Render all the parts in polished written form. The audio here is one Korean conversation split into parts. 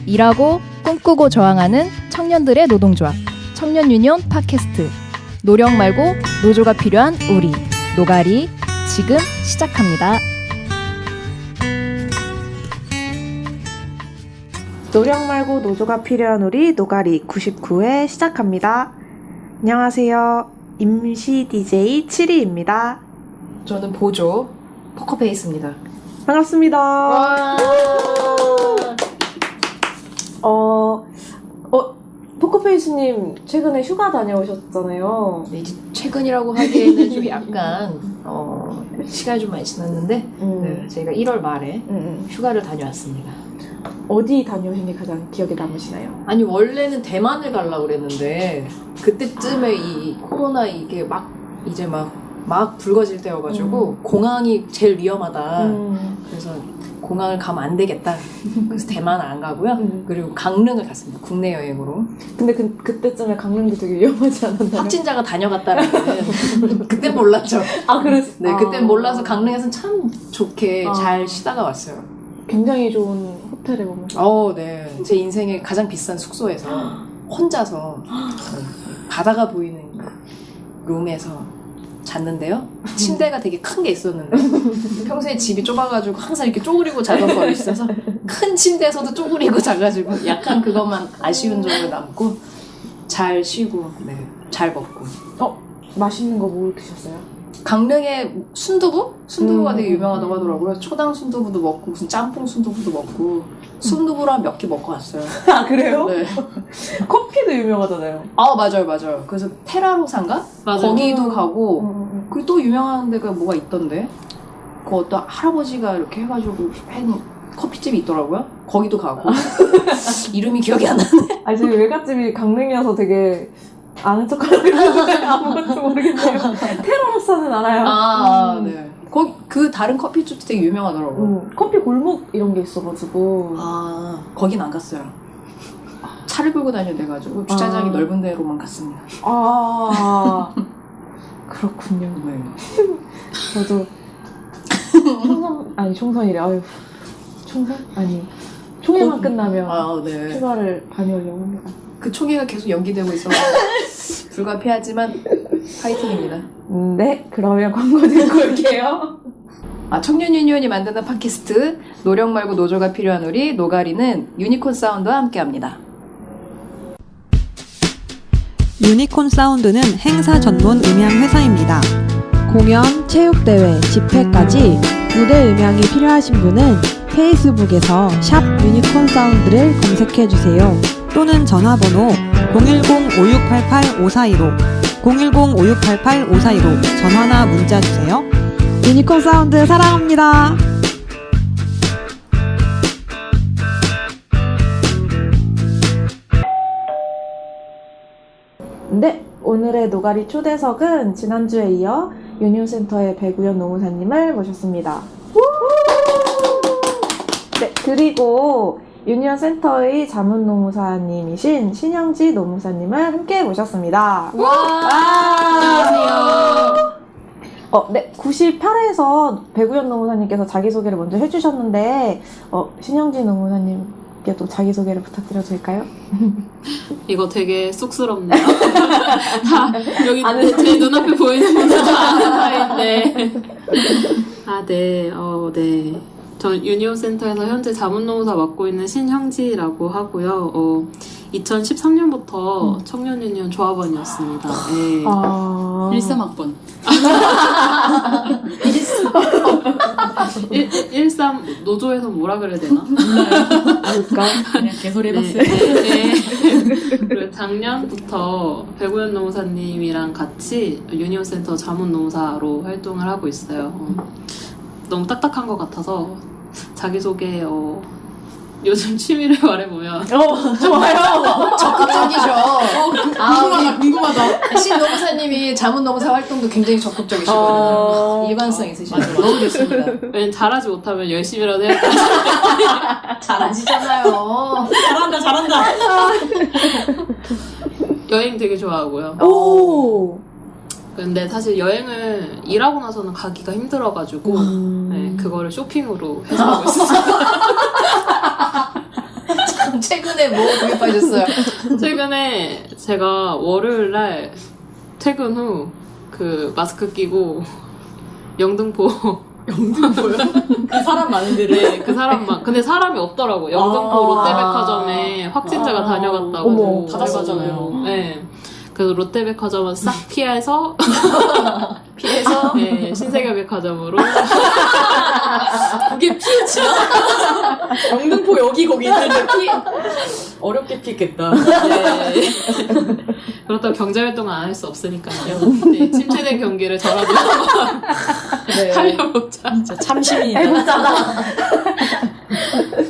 일하고 꿈꾸고 저항하는 청년들의 노동조합 청년유니온 팟캐스트 노력 말고 노조가 필요한 우리 노가리 지금 시작합니다. 노력 말고 노조가 필요한 우리 노가리 99회 시작합니다. 안녕하세요. 임시 DJ 7위입니다. 저는 보조 포커페이스입니다. 반갑습니다. 포커페이스님 최근에 휴가 다녀오셨잖아요. 네, 이제 최근이라고 하기에는 좀 약간 시간이 좀 많이 지났는데 네, 저희가 1월 말에 휴가를 다녀왔습니다. 어디 다녀오신 게 가장 기억에 남으시나요? 아니 원래는 대만을 가려고 그랬는데 그때쯤에 이 코로나 이게 막 이제 막 불거질 때여가지고 공항이 제일 위험하다. 그래서 공항을 가면 안 되겠다. 그래서 대만은 안 가고요. 그리고 강릉을 갔습니다. 국내 여행으로. 근데 그때쯤에 강릉도 되게 위험하지 않았나요? 확진자가 다녀갔다는 그땐 몰랐죠. 아, 그랬어요? 네, 그땐 몰라서 강릉에서는 참 좋게 잘 쉬다가 왔어요. 굉장히 좋은 호텔에 머물렀어요. 네. 제 인생의 가장 비싼 숙소에서 혼자서 바다가 보이는 룸에서 잤는데요. 침대가 되게 큰 게 있었는데 평소에 집이 좁아가지고 항상 이렇게 쪼그리고 자던 버릇이 있어서 큰 침대에서도 쪼그리고 자가지고 약간 그것만 아쉬운 점으로 남고 잘 쉬고 네, 잘 먹고. 맛있는 거 뭐 드셨어요? 강릉에 순두부? 순두부가 되게 유명하다고 하더라고요. 초당 순두부도 먹고 무슨 짬뽕 순두부도 먹고 순두부랑 몇 개 먹고 왔어요. 아, 그래요? 네. 커피도 유명하잖아요. 맞아요. 그래서 테라로사인가? 거기도 가고 그리고 또 유명한 데가 뭐가 있던데 그 어떤 할아버지가 이렇게 해가지고 한 커피집이 있더라고요. 거기도 가고 이름이 기억이 안 나네. 아니, 저희 외갓집이 강릉이어서 되게 아는 척하려고 했는데 아무것도 모르겠네요. 테라로사는 알아요. 네. 거기 그 다른 커피집도 되게 유명하더라고요. 커피 골목 이런 게 있어가지고. 거긴 안 갔어요. 차를 끌고 다녀야 돼가지고 주차장이 넓은 데로만 갔습니다. 그렇군요. 네. 저도 총선이래. 총선? 아니, 총회만 끝나면 네. 휴가를 다녀오려고 합니다. 그 총회가 계속 연기되고 있어서 불가피하지만 파이팅입니다. 네, 그러면 광고 듣고 올게요. 청년유니온이 만드는 팟캐스트 노력 말고 노조가 필요한 우리 노가리는 유니콘 사운드와 함께합니다. 유니콘 사운드는 행사 전문 음향 회사입니다. 공연, 체육대회, 집회까지 무대 음향이 필요하신 분은 페이스북에서 샵 유니콘 사운드를 검색해주세요. 또는 전화번호 010-5688-5415 010-5688-5415 전화나 문자 주세요. 유니콘 사운드 사랑합니다. 네, 오늘의 노가리 초대석은 지난주에 이어 유니온센터의 배구연 노무사님을 모셨습니다. 네, 그리고 유니온센터의 자문노무사님이신 신영지 노무사님을 함께 모셨습니다. 안녕하세요. 네, 98회에서 배구연 노무사님께서 자기소개를 먼저 해주셨는데 신영지 노무사님께도 자기소개를 부탁드려도 될까요? 이거 되게 쑥스럽네요. 다 여기 제 눈앞에 보이는 분들 다 아는 사이인데. 네. 네. 저 유니온센터에서 현재 자문노무사 맡고 있는 신형지라고 하고요. 2013년부터 청년유니온 조합원이었습니다. 네. 13학번. 13 노조에서 뭐라 그래야 되나? 몰라요. 그냥 개소리 해봤어요. 네. 그리고 작년부터 배구연 노무사님이랑 같이 유니온센터 자문노무사로 활동을 하고 있어요. 너무 딱딱한 것 같아서 자기소개 요즘 취미를 말해보면 좋아요. 적극적이죠. 궁금하다. 신 노무사님이 자문노무사 활동도 굉장히 적극적이시거든요. 일관성 있으시죠. 너무 좋습니다. 왜냐면 잘하지 못하면 열심히라도 해야 돼. 잘하시잖아요. 잘한다. 여행 되게 좋아하고요. 오. 근데 사실 여행을 일하고 나서는 가기가 힘들어가지고 네, 그거를 쇼핑으로 해소하고 있어요. 참 최고. 최근에 뭐 구입하셨어요? 최근에 제가 월요일 날 퇴근 후 그 마스크 끼고 영등포 영등포요? 그 사람 많은 데를. 네, 그 사람만. 근데 사람이 없더라고. 영등포 롯데백화점에 확진자가 다녀갔다고. 어머, 닫았잖아요. 네. 그래서 롯데백화점은 싹 피해서 네, 신세계백화점으로. 그게 피우치나? 영등포 여기 거기 있는데 어렵게 피했겠다. 네. 그렇다고 경제활동은 안 할 수 없으니까요. 네, 침체된 경기를 저라도 한번 네. 살려보자. 진짜 참신이다.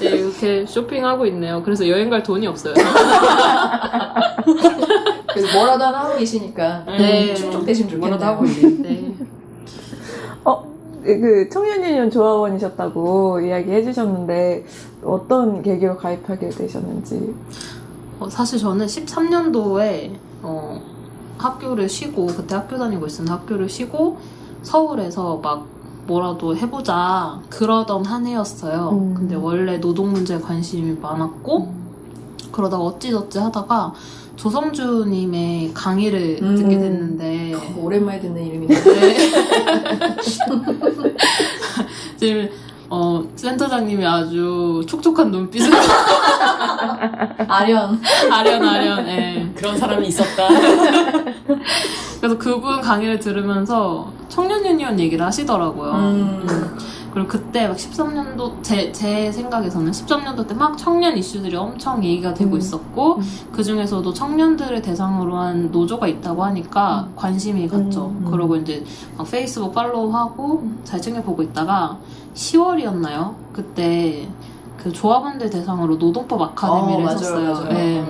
네, 이렇게 쇼핑하고 있네요. 그래서 여행 갈 돈이 없어요. 그래서 뭐라도 하나 하고 계시니까 네. 충족되시면 좋겠네요. 뭐라도 하고 있네. 네. 그 청년유니온 조합원이셨다고 이야기해 주셨는데 어떤 계기로 가입하게 되셨는지. 사실 저는 13년도에 학교를 쉬고 그때 학교 다니고 있었는데 학교를 쉬고 서울에서 막 뭐라도 해보자 그러던 한 해였어요. 근데 원래 노동 문제에 관심이 많았고 그러다가 어찌저찌 하다가 조성주님의 강의를 듣게 됐는데 오랜만에 듣는 이름인데. 지금 센터장님이 아주 촉촉한 눈빛을 아련. 아련 예. 그런 사람이 있었다. 그래서 그분 강의를 들으면서 청년유니온 얘기를 하시더라고요. 그리고 그때 막 13년도 제 생각에서는 13년도 때 막 청년 이슈들이 엄청 얘기가 되고 있었고 그 중에서도 청년들을 대상으로 한 노조가 있다고 하니까 관심이 갔죠. 그러고 이제 막 페이스북 팔로우하고 잘 챙겨보고 있다가 10월이었나요? 그때 그 조합원들 대상으로 노동법 아카데미를 맞아요, 했었어요. 맞아요. 네.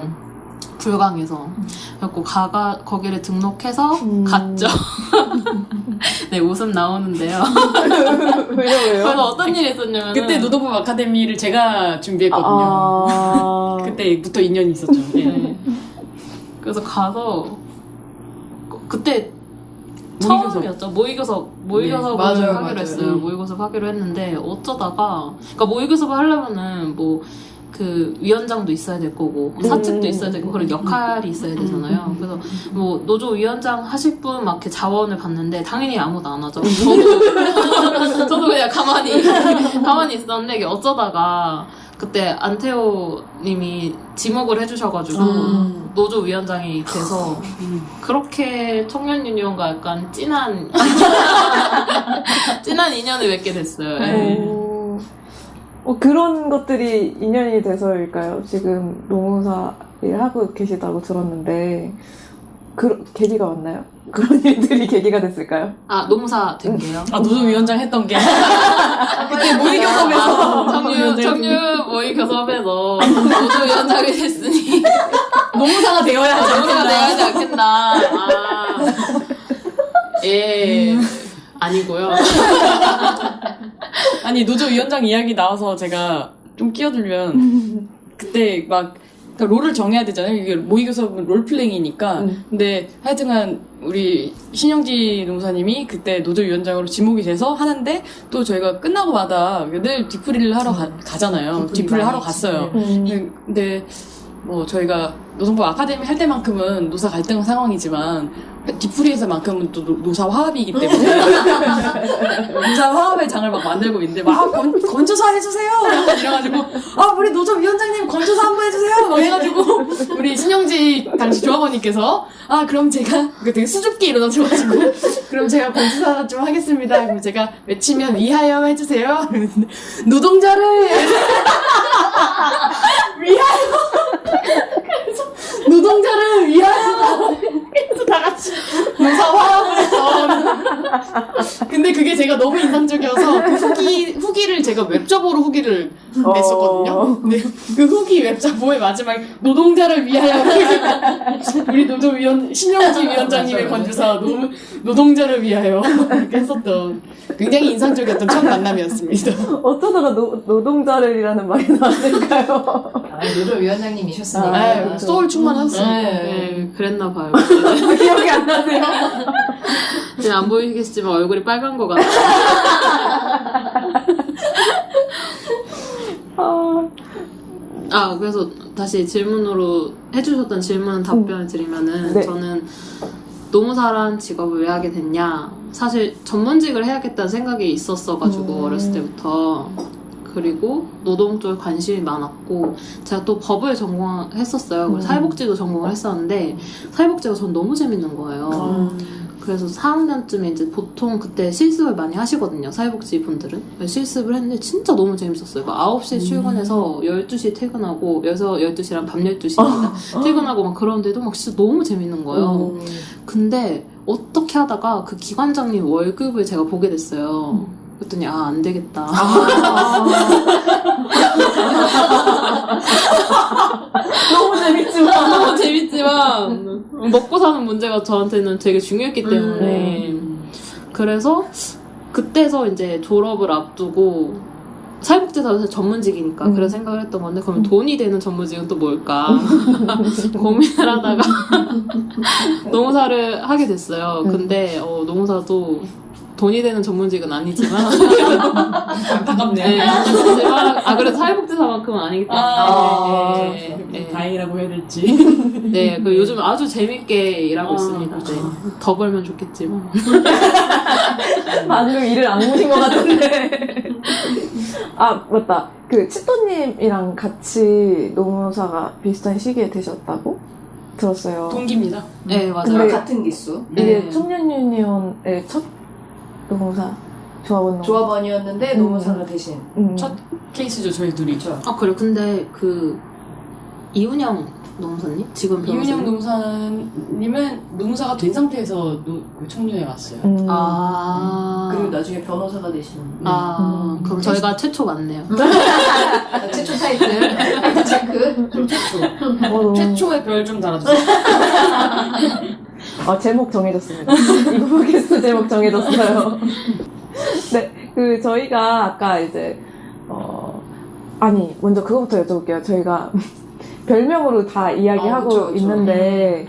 불광에서. 그래갖고 거기를 등록해서 갔죠. 네, 웃음 나오는데요. 왜요? 그래서 어떤 일이 있었냐면 그때 노동법 아카데미를 제가 준비했거든요. 그때부터 인연이 있었죠. 네. 네. 그래서 가서 그때 모의교섭. 처음이었죠. 모의교섭을 맞아요, 하기로 맞아요. 했어요. 모의교섭 하기로 했는데 어쩌다가 그러니까 모의교섭을 하려면은 뭐 그 위원장도 있어야 될 거고 사측도 있어야 되고 그런 역할이 있어야 되잖아요. 그래서 뭐 노조 위원장 하실 분 막 이렇게 자원을 봤는데 당연히 아무도 안 하죠. 저도 그냥 가만히 있었는데 이게 어쩌다가 그때 안태호 님이 지목을 해주셔가지고 노조 위원장이 돼서 그렇게 청년유니온과 약간 진한 인연을 맺게 됐어요. 네. 그런 것들이 인연이 돼서일까요? 지금 노무사 일 하고 계시다고 들었는데 계기가 왔나요? 그런 일들이 계기가 됐을까요? 아, 노무사 된 게요? 노조위원장 했던 게. 그때 모의교섭에서. 청유 모의교섭에서 노조위원장이 됐으니 노무사가 되어야 하지 노무사가 않겠나. 돼야 하지 않겠나. 예. 아니고요. 아니 노조위원장 이야기 나와서 제가 좀 끼어들면 그때 막 롤을 정해야 되잖아요. 이게 모의교섭은 롤플레잉이니까. 근데 하여튼간 우리 신영지 노무사님이 그때 노조위원장으로 지목이 돼서 하는데 또 저희가 끝나고마다 늘 뒤풀이를 하러 가잖아요. 뒤풀이를 하러 갔어요. 근데 뭐 저희가 노동법 아카데미 할 때만큼은 노사 갈등 상황이지만 뒤풀이에서만큼은 또 노사 화합이기 때문에 노사 화합의 장을 막 만들고 있는데 막 건조사 해주세요 약간 이래가지고 우리 노조 위원장님 건조사 한번 해주세요 막 해가지고 우리 신영지 당시 조합원님께서 그럼 제가 되게 수줍게 일어나셔가지고 그럼 제가 건조사 좀 하겠습니다. 그럼 제가 외치면 위하여 해주세요. 노동자를 위하여 노동자를 위하여 그래서 다 같이 노사 화합을 해서 근데 그게 제가 너무 인상적이어서 그 후기를 제가 웹자보로 후기를 냈었거든요. 근데 그 후기 웹자보의 마지막에 노동자를 위하여 우리 노조위원 신영지 위원장님의 건주사 노동자를 위하여 이렇게 했었던 굉장히 인상적이었던 첫 만남이었습니다. 어쩌다가 노동자를이라는 말이 나왔을까요? 노조 위원장님이셨으니까. 소울 충만했어요. 네, 그랬나 봐요. 기억이 안 나세요? 지금 안 보이시겠지만 얼굴이 빨간 것 같아요. 그래서 다시 질문으로 해주셨던 질문 답변을 드리면은 네. 저는 노무사란 직업을 왜 하게 됐냐, 사실 전문직을 해야겠다는 생각이 있었어가지고 어렸을 때부터. 그리고 노동 쪽에 관심이 많았고 제가 또 법을 전공했었어요. 그래서 사회복지도 전공을 했었는데 사회복지가 전 너무 재밌는 거예요. 그래서 4학년쯤에 이제 보통 그때 실습을 많이 하시거든요. 사회복지 분들은. 실습을 했는데 진짜 너무 재밌었어요. 막 9시에 출근해서 12시에 퇴근하고, 여기서 12시랑 밤 12시입니다. 퇴근하고 막 그러는데도 막 진짜 너무 재밌는 거예요. 근데 어떻게 하다가 그 기관장님 월급을 제가 보게 됐어요. 그랬더니 안 되겠다. 너무 재밌지만 먹고 사는 문제가 저한테는 되게 중요했기 때문에 그래서 그때서 이제 졸업을 앞두고 사회복지사 사실 전문직이니까 그런 생각을 했던 건데 그럼 돈이 되는 전문직은 또 뭘까 고민을 하다가 노무사를 하게 됐어요. 근데 노무사도 돈이 되는 전문직은 아니지만 안타깝네요. 네, 하지만 그래도 사회복지사만큼은 아니기 때문에 네. 다행이라고 해야 될지. 네, 그 요즘 아주 재밌게 일하고 있습니다. 네. 더 벌면 좋겠지만. 방금 일을 안 보신 것 같은데. 맞다. 그 치토님이랑 같이 노무사가 비슷한 시기에 되셨다고 들었어요. 동기입니다. 네, 맞아요. 근데 같은 기수. 이게 네. 청년 유니온의 첫 노무사 조합원 조합원이었는데 노무사가 대신. 첫 케이스죠, 저희 둘이. 그래. 근데 이훈영 노무사님? 지금 이윤영 노무사님은 노무사가 된 상태에서 청년에 왔어요. 그리고 나중에 변호사가 되신. 그럼 저희가 최초 맞네요. 최초 타이틀 체크. 좀 최초. 최초의 별 좀 달아주세요. 제목 정해졌습니다. 이거 팟캐스트 제목 정해졌어요. 네, 저희가 아까 이제 먼저 그거부터 여쭤볼게요. 저희가 별명으로 다 이야기하고 그쵸. 있는데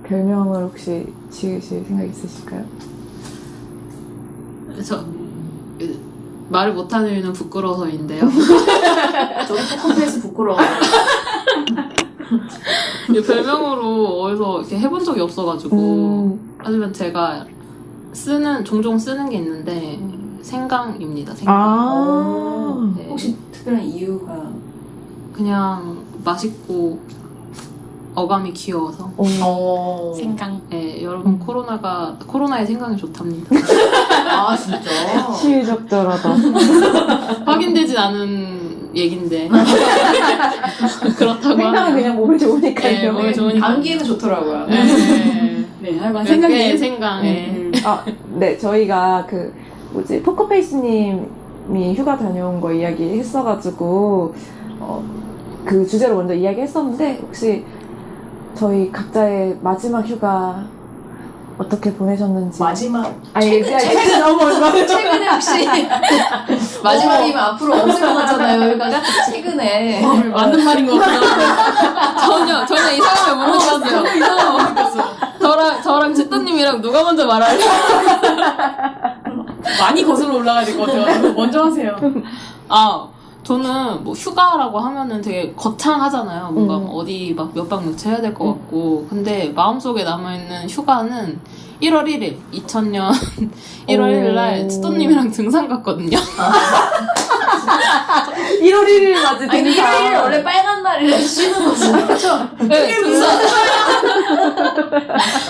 별명을 혹시 지으실 생각 있으실까요? 말을 못하는 이유는 부끄러워서인데요. 저도 포커페이스 부끄러워요. 별명으로 어디서 이렇게 해본 적이 없어가지고 하지만 제가 종종 쓰는 게 있는데 생강입니다. 생강. 네. 혹시 특별한 이유가? 그냥 맛있고 어감이 귀여워서. 생강. 네, 여러분 코로나에 생강이 좋답니다. 진짜? 시의적절하다. 확인되진 않은 얘긴데 그렇다고 생각은 하면 그냥 몸에 좋으니까요. 네, 몸에 좋으니까. 감기에는 좋더라고요. 네, 하여간 생강이. 생강이. 네, 저희가 포커페이스님이 휴가 다녀온 거 이야기했어가지고 그 주제로 먼저 이야기했었는데 혹시 저희 각자의 마지막 휴가 어떻게 보내셨는지. 마지막. 최근 너무 얼마. 최근에 혹시 마지막이면 앞으로 없을 것 같잖아요. 그러니까 최근에. 맞는 말인 것 같아요. 전혀 이상하게 못 느꼈어요. 이상하게 못 느꼈어요. 저랑 제따님이랑 누가 먼저 말할래? 많이 거슬러 올라가야 될 것 같아요. 먼저 하세요. 저는 휴가라고 하면은 되게 거창하잖아요. 뭔가 어디 몇 박 며칠 해야 될 것 같고. 근데 마음속에 남아있는 휴가는 1월 1일, 2000년 1월 1일 날 치토님이랑 등산 갔거든요. 1월 1일 맞지? 1월 1일 원래 빨간 날이라 쉬는 거죠. 그렇죠? 네, 등산.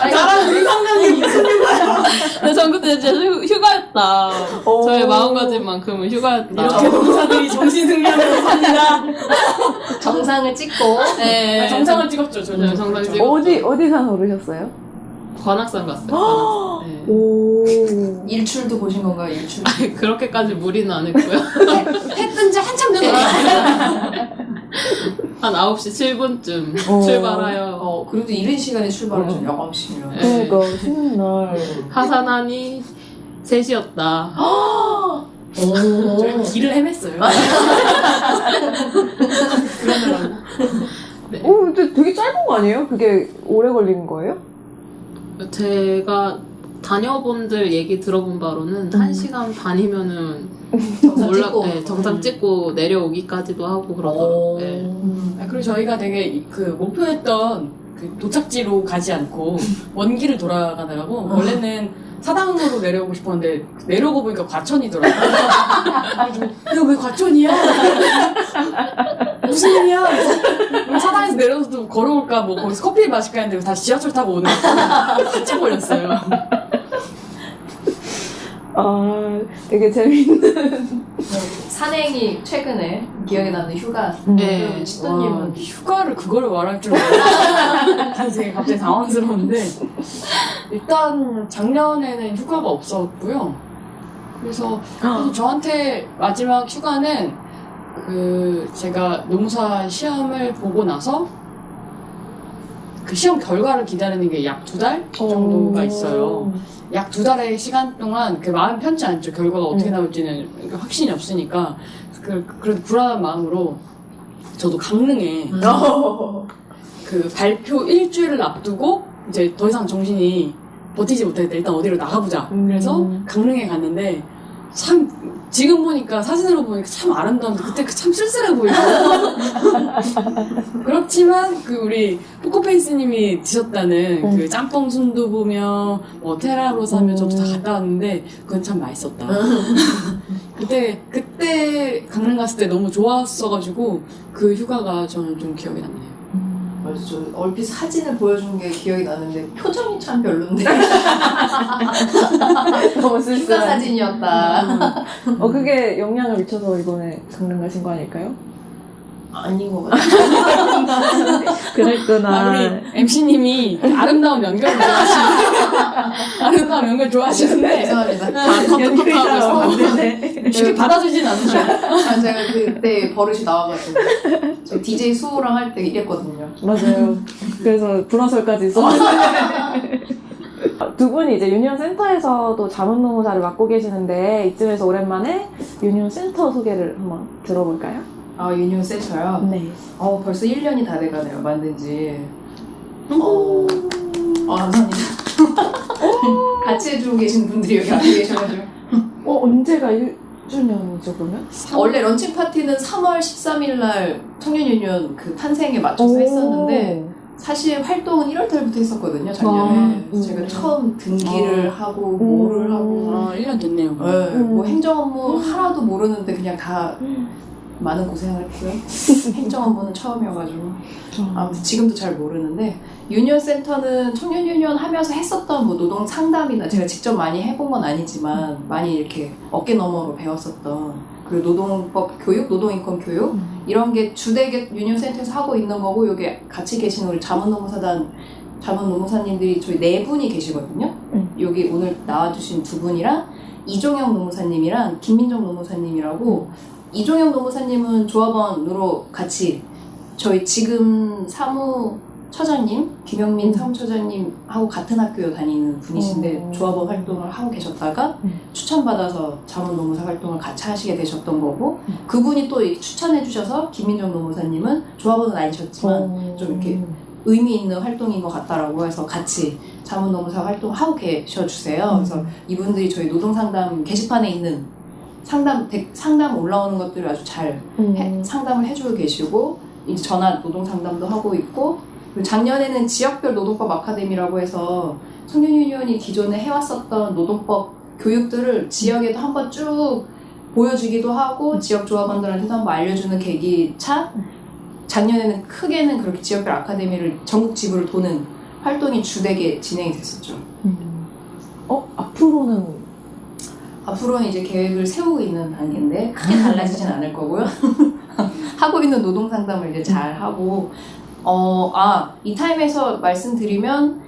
나랑 등산장이 무슨 휴가야? 근데 전 그때 진짜 휴가였다. 저의 마음가짐만큼은 휴가였다. 이렇게 노무사들이 정신승리하면서 삽니다. 정상을 찍고. 네. 정상을 찍었죠, 저는. 네, 정상 찍었죠. 어디 산 오르셨어요? 관악산 갔어요. 관악산. 네. 오. 일출도 보신 건가요? 일출. 그렇게까지 무리는 안 했고요. 해 뜬 지 한참 전에. 한 9시 7분쯤 출발하여 그래도 이른 시간에 출발하죠. 야광시면. 네. 그러니까 쉬는 날. 하산하니 3시였다. 저희 길을 헤맸어요. 그러더라고. 네. 근데 되게 짧은 거 아니에요? 그게 오래 걸리는 거예요? 제가 자녀분들 얘기 들어본 바로는 1시간 반이면은 정상 찍고. 네, 정상 찍고 내려오기까지도 하고 그러더라고요. 네. 그리고 저희가 되게 그 목표했던 그 도착지로 가지 않고 먼 길을 돌아가느라고 원래는 사당으로 내려오고 싶었는데 내려오고 보니까 과천이더라고요. 그래서 왜 과천이야? 무슨 일이야? 그래서 사당에서 내려서도 걸어올까 뭐 거기서 커피를 마실까 했는데 다시 지하철 타고 오는 한참 걸렸어요. 되게 재밌는. 산행이 최근에 기억에 남는 휴가. 네. 치또님은 휴가를 그거를 말할 줄 몰랐어요. 그래서 되게 갑자기 당황스러운데 일단 작년에는 휴가가 없었고요. 그래서 저한테 마지막 휴가는 그 제가 농사 시험을 보고 나서 그 시험 결과를 기다리는 게 약 2달 정도가 있어요. 약 2달의 시간 동안 그 마음 편치 않죠. 결과가 어떻게 나올지는 확신이 없으니까. 그래도 불안한 마음으로 저도 강릉에 그 발표 일주일을 앞두고 이제 더 이상 정신이 버티지 못했다. 일단 어디로 나가보자. 그래서 강릉에 갔는데 참 지금 보니까 사진으로 보니까 참 아름다운데 그때 참 쓸쓸해 보이고 그렇지만 그 우리 포커페이스님이 드셨다는 그 짬뽕 순두부며 뭐 테라로사며 저도 다 갔다 왔는데 그건 참 맛있었다. 그때 강릉 갔을 때 너무 좋았어가지고 그 휴가가 저는 좀 기억에 남네요. 맞아, 저 얼핏 사진을 보여준 게 기억이 나는데 표정이 참 별론데. 너무 휴가 쓸쓸한. 사진이었다. 그게 영향을 미쳐서 이번에 강릉 가신 거 아닐까요? 아닌 것 같아. 그랬구나. 우리 MC님이 아름다운 연결 좋아하시는데 죄송합니다. 다 컷하고 있어. 쉽게 받아주진 않죠. 제가 그때 버릇이 나와가지고 저 DJ 수호랑 할 때 이랬거든요. 맞아요. 그래서 불화설까지 있었는데. 두 분이 이제 유니온 센터에서도 자문노무사를 맡고 계시는데 이쯤에서 오랜만에 유니온 센터 소개를 한번 들어볼까요? 아, 유니온 센터요? 네. 벌써 1년이 다 돼가네요, 만든 지. 감사합니다. 같이 해주고 계신 분들이 여기 앞에 계셔가지고. 언제가 1주년이죠, 그러면? 원래 런칭 파티는 3월 13일 날 청년 유니온 그 탄생에 맞춰서 했었는데 사실 활동은 1월 달부터 했었거든요, 작년에. 그래서 제가 처음 등기를 하고 뭐를 하고 1년 됐네요. 네, 뭐 행정 업무 하나도 모르는데 그냥 다 많은 고생을 했고요. 행정 업무는 처음이어가지고 아무튼 지금도 잘 모르는데 유니온 센터는 청년 유니온 하면서 했었던 뭐 노동 상담이나 제가 직접 많이 해본 건 아니지만 많이 이렇게 어깨 너머로 배웠었던 그리고 노동법 교육, 노동인권 교육 이런 게 주되게 유니온 센터에서 하고 있는 거고 여기 같이 계신 우리 자문노무사님들이 저희 4분이 계시거든요. 여기 오늘 나와주신 2분이랑 이종영 노무사님이랑 김민정 노무사님이라고 이종영 노무사님은 조합원으로 같이 저희 지금 사무처장님 김영민 사무처장님하고 같은 학교 다니는 분이신데 조합원 활동을 하고 계셨다가 추천받아서 자문노무사 활동을 같이 하시게 되셨던 거고 그분이 또 추천해 주셔서 김민정 노무사님은 조합원은 아니셨지만 좀 이렇게 의미 있는 활동인 것 같다라고 해서 같이 자문노무사 활동하고 계셔주세요. 그래서 이분들이 저희 노동상담 게시판에 있는 상담 올라오는 것들을 아주 잘 상담을 해주고 계시고 이제 전화 노동 상담도 하고 있고 그리고 작년에는 지역별 노동법 아카데미라고 해서 청년 유니온이 기존에 해왔었던 노동법 교육들을 지역에도 한번 쭉 보여주기도 하고 지역 조합원들한테도 한번 알려주는 계기차 작년에는 크게는 그렇게 지역별 아카데미를 전국 지부를 도는 활동이 주되게 진행이 됐었죠. 앞으로는 이제 계획을 세우고 있는 단계인데 크게 달라지진 않을 거고요. 하고 있는 노동 상담을 이제 잘 하고 이 타임에서 말씀드리면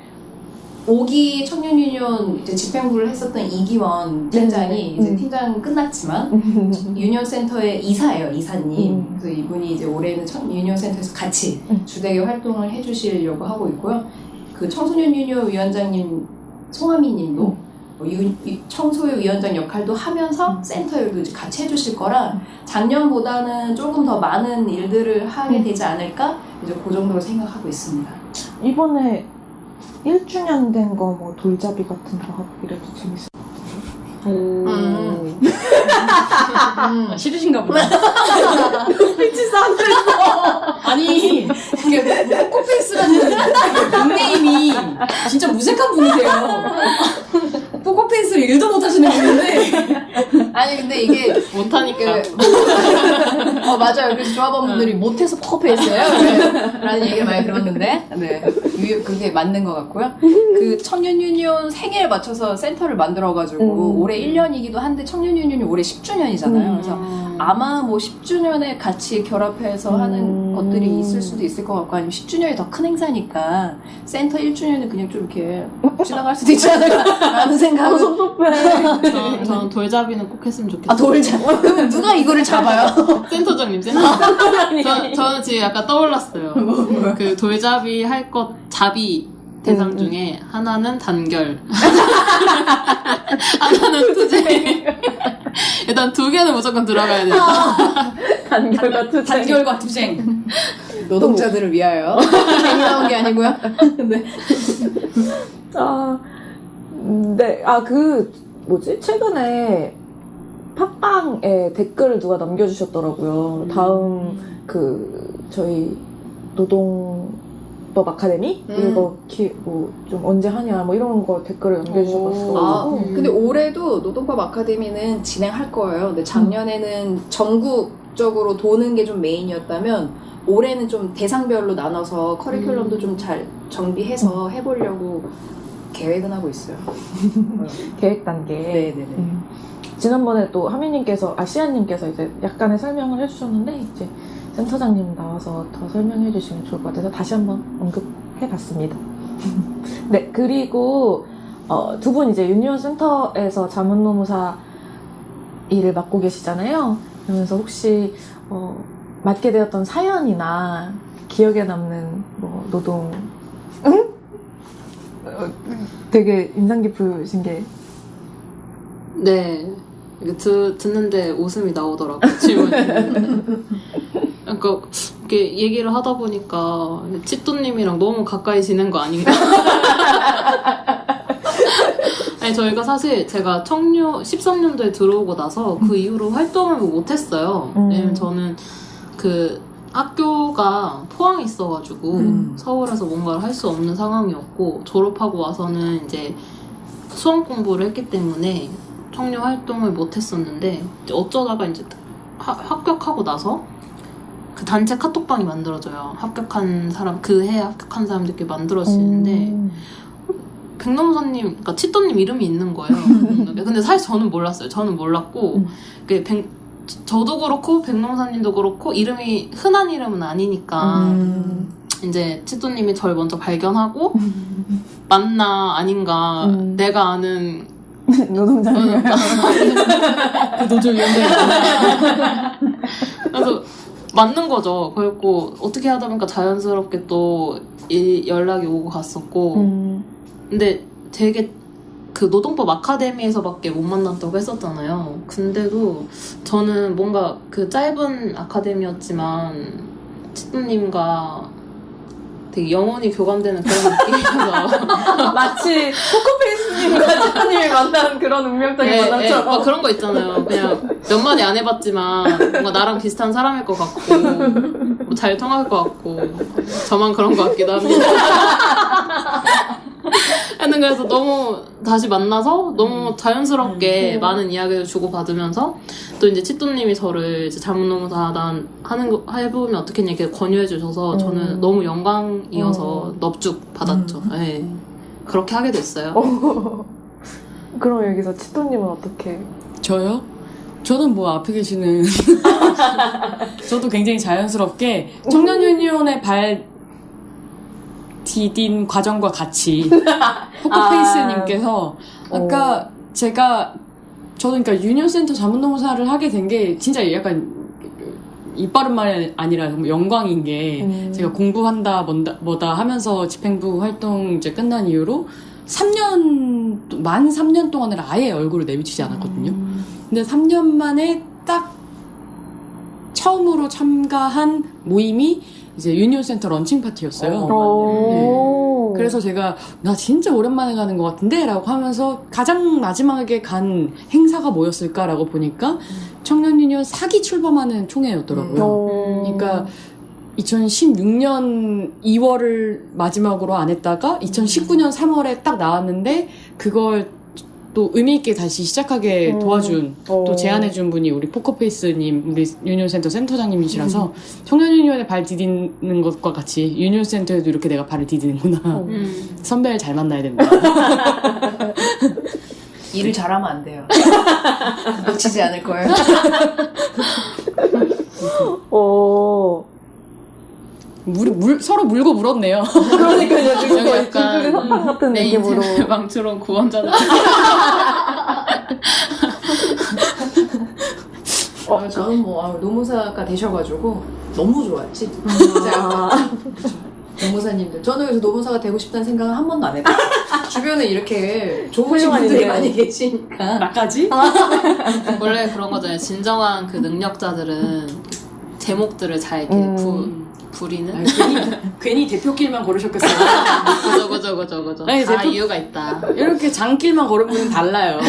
5기 청년 유니온 이제 집행부를 했었던 이기원 팀장이 이제 팀장은 끝났지만 유니온 센터의 이사예요, 이사님. 그래서 이분이 이제 올해는 유니온 센터에서 같이 주되게 활동을 해주시려고 하고 있고요. 그 청소년 유니온 위원장님 송하미님도 청소년 위원장 역할도 하면서 센터 일도 이제 같이 해주실 거라 작년보다는 조금 더 많은 일들을 하게 되지 않을까 이제 그 정도로 생각하고 있습니다. 이번에 1주년 된 거 뭐 돌잡이 같은 거 하고 이래도 재밌을 것 같아요. 싫으신가 보다. 빛이 싸늘어. 아니, 이게 포코페이스라는 닉네임이 진짜 무색한 분이세요. 포코페이스를 일도 못하시는 분인데. 아니 근데 이게 못하니까. 맞아요. 그래서 조합원분들이 못해서 포커페이스예요 라는 얘기를 많이 들었는데 그게 맞는 것 같고요. 그 청년유니온 생일에 맞춰서 센터를 만들어가지고 올해 1년이기도 한데 청년유니온이 올해 10주년이잖아요. 그래서 아마 뭐 10주년에 같이 결합해서 하는 것들이 있을 수도 있을 것 같고, 아니면 10주년이 더 큰 행사니까 센터 1주년은 그냥 좀 이렇게 지나갈 수도 있지 않을까라는 생각을. 저는 돌잡이는 꼭 했으면 좋겠어요. 아, 돌자. 그럼 누가 이거를 잡아요? 센터장님, 저는 지금 약간 떠올랐어요. 그 돌잡이 할 것 잡이 대상 중에 하나는 단결, 하나는 투쟁. 일단 두 개는 무조건 들어가야 돼요. 단결과 투쟁. 단결과 투쟁. 노동자들을 위하여. 괜히 나온 게 아니고요. 네. 최근에 팟빵에 댓글을 누가 남겨주셨더라고요. 다음 저희 노동법 아카데미 이거 좀 언제 하냐 이런 거 댓글을 남겨주셔서. 근데 올해도 노동법 아카데미는 진행할 거예요. 근데 작년에는 전국적으로 도는 게 좀 메인이었다면 올해는 좀 대상별로 나눠서 커리큘럼도 좀 잘 정비해서 해보려고 계획은 하고 있어요. 계획 단계. 네네네. 지난번에 또 시아님께서 이제 약간의 설명을 해주셨는데, 이제 센터장님 나와서 더 설명해 주시면 좋을 것 같아서 다시 한번 언급해 봤습니다. 네, 그리고 두 분 이제 유니온 센터에서 자문노무사 일을 맡고 계시잖아요. 그러면서 혹시 맡게 되었던 사연이나 기억에 남는 노동 되게 인상 깊으신 게. 네. 듣는데 웃음이 나오더라고요, 질문이. 그러니까, 이렇게 얘기를 하다 보니까, 치또님이랑 너무 가까이 지낸 거 아닌가? 아니, 저희가 사실 제가 13년도에 들어오고 나서 그 이후로 활동을 못했어요. 왜냐면 저는 학교가 포항에 있어가지고 서울에서 뭔가를 할 수 없는 상황이었고, 졸업하고 와서는 이제 수험 공부를 했기 때문에 청년 활동을 못했었는데, 어쩌다가 이제 합격하고 나서 그 단체 카톡방이 만들어져요. 그 해에 합격한 사람들끼리 만들어지는데, 백노무사님, 그러니까 치또님 이름이 있는 거예요. 근데 사실 저는 몰랐어요. 저는 몰랐고, 저도 그렇고 백노무사님도 그렇고 이름이 흔한 이름은 아니니까 이제 치또님이 저를 먼저 발견하고 맞나 아닌가 내가 아는 노동자예요. 그 노조위원장이 그래서 맞는 거죠. 그래갖고 어떻게 하다 보니까 자연스럽게 또 연락이 오고 갔었고, 근데 되게 그 노동법 아카데미에서밖에 못 만났다고 했었잖아요. 근데도 저는 뭔가 그 짧은 아카데미였지만 치또님과 되게 영혼이 교감되는 그런 느낌이어서 마치 포커페이스님과 치또님이 만난 그런 운명적인 만남처럼. 뭐 그런 거 있잖아요. 그냥 몇 마디 안 해봤지만 뭔가 나랑 비슷한 사람일 것 같고 뭐 잘 통할 것 같고 저만 그런 것 같기도 합니다. 하여튼 그래서 너무 다시 만나서 너무 자연스럽게 많은 이야기를 주고받으면서 또 이제 치또님이 저를 이제 자문노무사단 하는 거 해보면 어떻겠냐 이렇게 권유해 주셔서 저는 너무 영광이어서 넙죽 받았죠. 네. 그렇게 하게 됐어요. 그럼 여기서 치또님은 어떻게? 저요? 저는 뭐 앞에 계시는 저도 굉장히 자연스럽게 청년유니온의 발 디딘 과정과 같이 포커페이스님께서 아까 저도 그러니까 유니온센터 자문노무사를 하게 된 게 진짜 약간 이빠른 말이 아니라 정말 영광인 게 제가 공부한다 뭐다 하면서 집행부 활동 이제 끝난 이후로 만 3년 동안을 아예 얼굴을 내비치지 않았거든요. 근데 3년 만에 딱 처음으로 참가한 모임이 이제 유니온센터 런칭 파티였어요. 네. 그래서 제가 나 진짜 오랜만에 가는 것 같은데 라고 하면서 가장 마지막에 간 행사가 뭐였을까라고 보니까 청년 유니온 4기 출범하는 총회였더라고요. 그러니까 2016년 2월을 마지막으로 안 했다가 2019년 3월에 딱 나왔는데 그걸 또 의미있게 다시 시작하게 도와준 또 제안해준 분이 우리 포커페이스님 우리 유니온센터 센터장님이시라서 청년 유니온에 발 디디는 것과 같이 유니온센터에도 이렇게 내가 발을 디디는구나. 선배를 잘 만나야 된다. 일을 잘하면 안 돼요. 놓치지 않을 거예요. 서로 물고 물었네요. 그러니까요. 지금 여기 거의 약간 진국의 사탕 같은 내 느낌으로. 인생을 망치러 구원자들. 저는 뭐 노무사가 되셔가지고 너무 좋았지. 진짜 노무사님들. 저는 그래서 노무사가 되고 싶다는 생각은 한 번도 안 해봤어요. 주변에 이렇게 좋으신 분들이 많이 계시니까. 나까지? 원래 그런 거잖아요. 진정한 그 능력자들은 제목들을 잘 이렇게 부리는. 괜히 대표길만 걸으셨겠어요. 그죠. 아니, 다 대표- 이유가 있다. 이렇게 장길만 걸은 분은 달라요.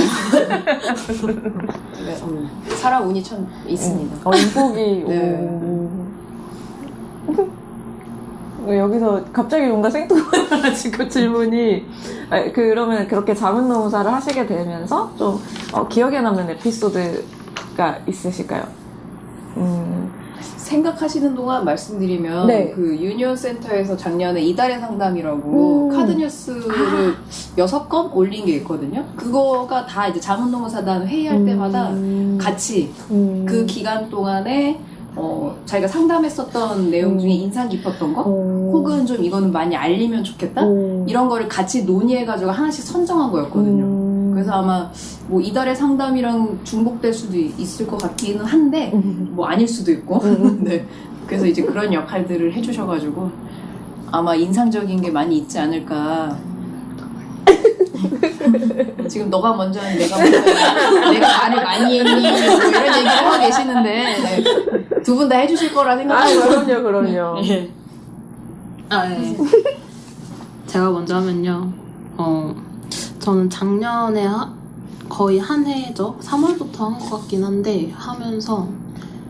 사람 운이 참 있습니다. 인복이. 네. 여기서 갑자기 뭔가 생뚱맞아가지고 질문이 그러면 그렇게 자문노무사를 하시게 되면서 좀 기억에 남는 에피소드가 있으실까요? 생각하시는 동안 말씀드리면 네. 그 유니온 센터에서 작년에 이달의 상담이라고 카드 뉴스를 6건 올린 게 있거든요. 그거가 다 이제 자문노무사단 회의할 때마다 같이 그 기간 동안에 자기가 상담했었던 내용 중에 인상 깊었던 거 혹은 좀 이거는 많이 알리면 좋겠다 이런 거를 같이 논의해가지고 하나씩 선정한 거였거든요. 그래서 아마 뭐 이달의 상담이랑 중복될 수도 있을 것 같기는 한데 뭐 아닐 수도 있고 네. 그래서 이제 그런 역할들을 해주셔가지고 아마 인상적인 게 많이 있지 않을까. 지금 너가 먼저 하니 내가 먼저 하니 내가 말을 많이 했니 뭐 이런 얘기를 하고 계시는데 네. 두 분 다 해주실 거라 생각해요. 그럼요. 예. 네. 제가 먼저 하면요. 저는 작년에 거의 한 해죠. 3월부터 한 것 같긴 한데 하면서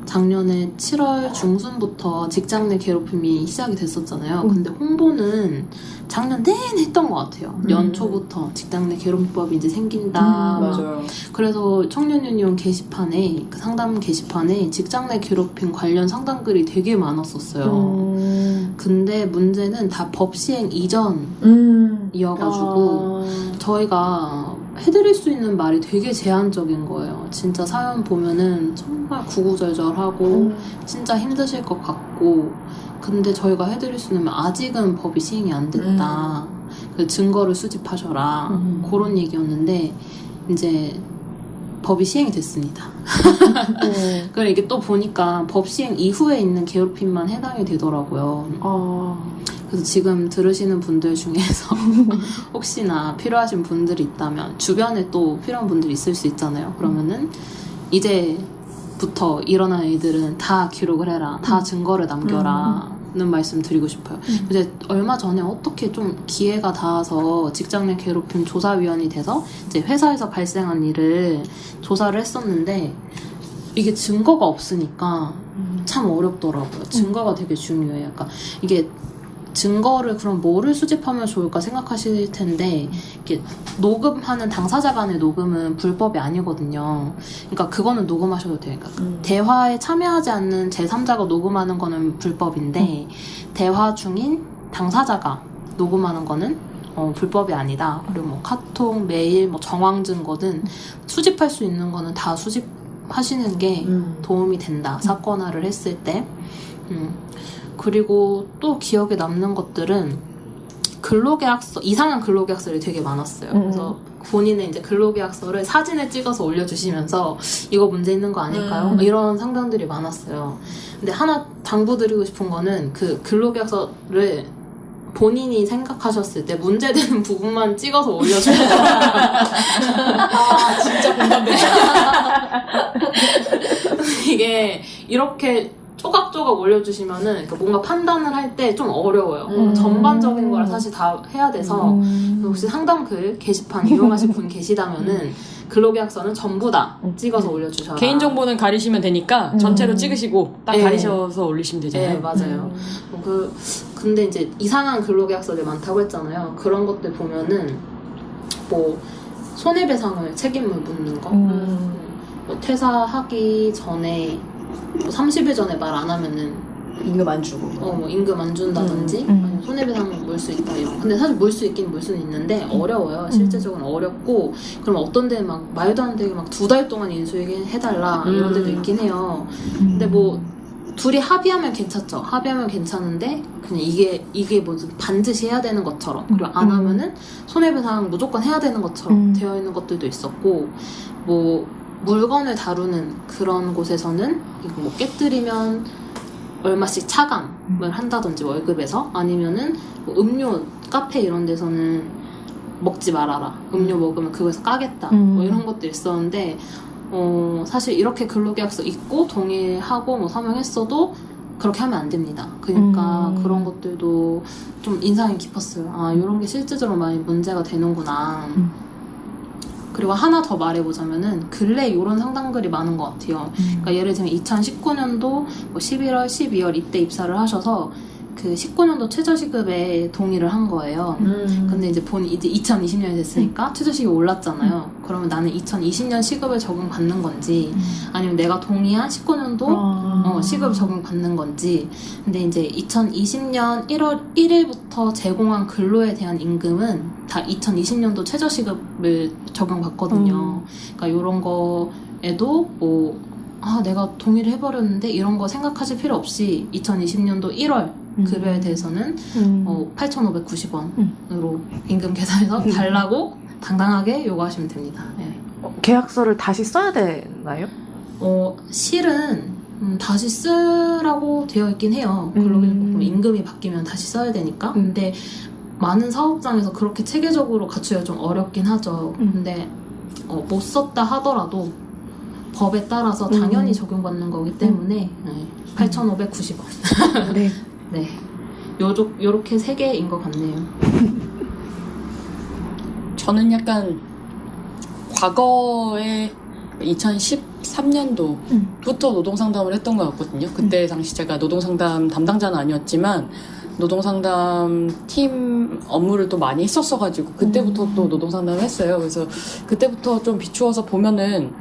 작년에 7월 중순부터 직장 내 괴롭힘이 시작이 됐었잖아요. 근데 홍보는 작년 내내 했던 것 같아요. 연초부터 직장 내 괴롭힘법이 이제 생긴다. 맞아요. 그래서 청년 유니온 게시판에 그 상담 게시판에 직장 내 괴롭힘 관련 상담글이 되게 많았었어요. 근데 문제는 다 법 시행 이전이어가지고 저희가 해드릴 수 있는 말이 되게 제한적인 거예요. 진짜 사연 보면은 정말 구구절절하고 진짜 힘드실 것 같고 근데 저희가 해드릴 수 있는 말 아직은 법이 시행이 안 됐다. 그 증거를 수집하셔라. 그런 얘기였는데 이제 법이 시행이 됐습니다. 그래 이게 또 보니까 법 시행 이후에 있는 괴롭힘만 해당이 되더라고요. 그래서 지금 들으시는 분들 중에서 혹시나 필요하신 분들이 있다면 주변에 또 필요한 분들이 있을 수 있잖아요. 그러면은 이제부터 일어난 일들은 다 기록을 해라. 다 증거를 남겨라. 는 말씀 드리고 싶어요. 이제 얼마 전에 어떻게 좀 기회가 닿아서 직장 내 괴롭힘 조사위원이 돼서 이제 회사에서 발생한 일을 조사를 했었는데 이게 증거가 없으니까 참 어렵더라고요. 증거가 되게 중요해요. 그러니까 이게 증거를 그럼 뭐를 수집하면 좋을까 생각하실 텐데 이렇게 녹음하는 당사자 간의 녹음은 불법이 아니거든요. 그러니까 그거는 녹음하셔도 돼요. 그러니까 대화에 참여하지 않는 제3자가 녹음하는 거는 불법인데 대화 중인 당사자가 녹음하는 거는 불법이 아니다. 그리고 뭐 카톡, 메일, 뭐 정황 증거든 수집할 수 있는 거는 다 수집하시는 게 도움이 된다. 사건화를 했을 때. 그리고 또 기억에 남는 것들은 근로계약서, 이상한 근로계약서들이 되게 많았어요. 그래서 본인의 이제 근로계약서를 사진을 찍어서 올려주시면서 이거 문제 있는 거 아닐까요? 이런 상담들이 많았어요. 근데 하나 당부드리고 싶은 거는 그 근로계약서를 본인이 생각하셨을 때 문제되는 부분만 찍어서 올려줘야 돼요. 진짜 공감된다. 이게 이렇게 조각조각 올려주시면은 그러니까 뭔가 판단을 할 때 좀 어려워요. 전반적인 걸 사실 다 해야 돼서 혹시 상담글 게시판 이용하실 분 계시다면은 근로계약서는 전부 다 찍어서 올려주셔라. 개인정보는 가리시면 되니까 전체로 찍으시고 딱 네. 가리셔서 올리시면 되잖아요. 네, 맞아요. 근데 이제 이상한 근로계약서들 많다고 했잖아요. 그런 것들 보면은 뭐 손해배상을 책임을 묻는 거, 뭐 퇴사하기 전에 뭐 30일 전에 말 안 하면은 임금 안 주고. 뭐 임금 안 준다든지 아니면 손해배상 물 수 있다 이런. 근데 사실 물 수 있긴 물 수는 있는데 어려워요. 실제적으로 어렵고 그럼 어떤 데는 막 말도 안 되게 막 2달 동안 인수위계 해달라 이런 데도 있긴 해요. 근데 뭐 둘이 합의하면 괜찮죠. 합의하면 괜찮은데 그냥 이게 무슨 반드시 해야 되는 것처럼 그리고 안 하면은 손해배상 무조건 해야 되는 것처럼 되어 있는 것들도 있었고 뭐 물건을 다루는 그런 곳에서는 이거 뭐 깨뜨리면 얼마씩 차감을 한다든지 월급에서 아니면은 뭐 음료 카페 이런 데서는 먹지 말아라. 음료 먹으면 그거에서 까겠다. 뭐 이런 것도 있었는데 사실 이렇게 근로계약서 있고 동의하고 뭐 서명했어도 그렇게 하면 안 됩니다. 그러니까 그런 것들도 좀 인상이 깊었어요. 아, 이런 게 실질적으로 많이 문제가 되는구나. 그리고 하나 더 말해보자면은 근래 이런 상담글이 많은 것 같아요. 그러니까 예를 들면 2019년도 뭐 11월, 12월 이때 입사를 하셔서 그 19년도 최저시급에 동의를 한 거예요. 근데 이제 이제 2020년이 됐으니까 최저시급이 올랐잖아요. 그러면 나는 2020년 시급을 적용받는 건지 아니면 내가 동의한 19년도 시급 적용받는 건지. 근데 이제 2020년 1월 1일부터 제공한 근로에 대한 임금은 다 2020년도 최저시급을 적용받거든요. 그러니까 이런 거에도 뭐 내가 동의를 해버렸는데 이런 거 생각하실 필요 없이 2020년도 1월 급여에 대해서는 8,590원으로 임금 계산해서 달라고 당당하게 요구하시면 됩니다. 네. 계약서를 다시 써야 되나요? 실은 다시 쓰라고 되어 있긴 해요. 근로기준법으로 임금이 바뀌면 다시 써야 되니까. 근데 많은 사업장에서 그렇게 체계적으로 갖추기가 좀 어렵긴 하죠. 근데 못 썼다 하더라도 법에 따라서 당연히 적용받는 거기 때문에 8,590원. 네. 네. 요렇게 3개인 것 같네요. 저는 약간 과거에 2013년도부터 노동상담을 했던 것 같거든요. 그때 당시 제가 노동상담 담당자는 아니었지만 노동상담 팀 업무를 또 많이 했었어가지고 그때부터 또 노동상담을 했어요. 그래서 그때부터 좀 비추어서 보면은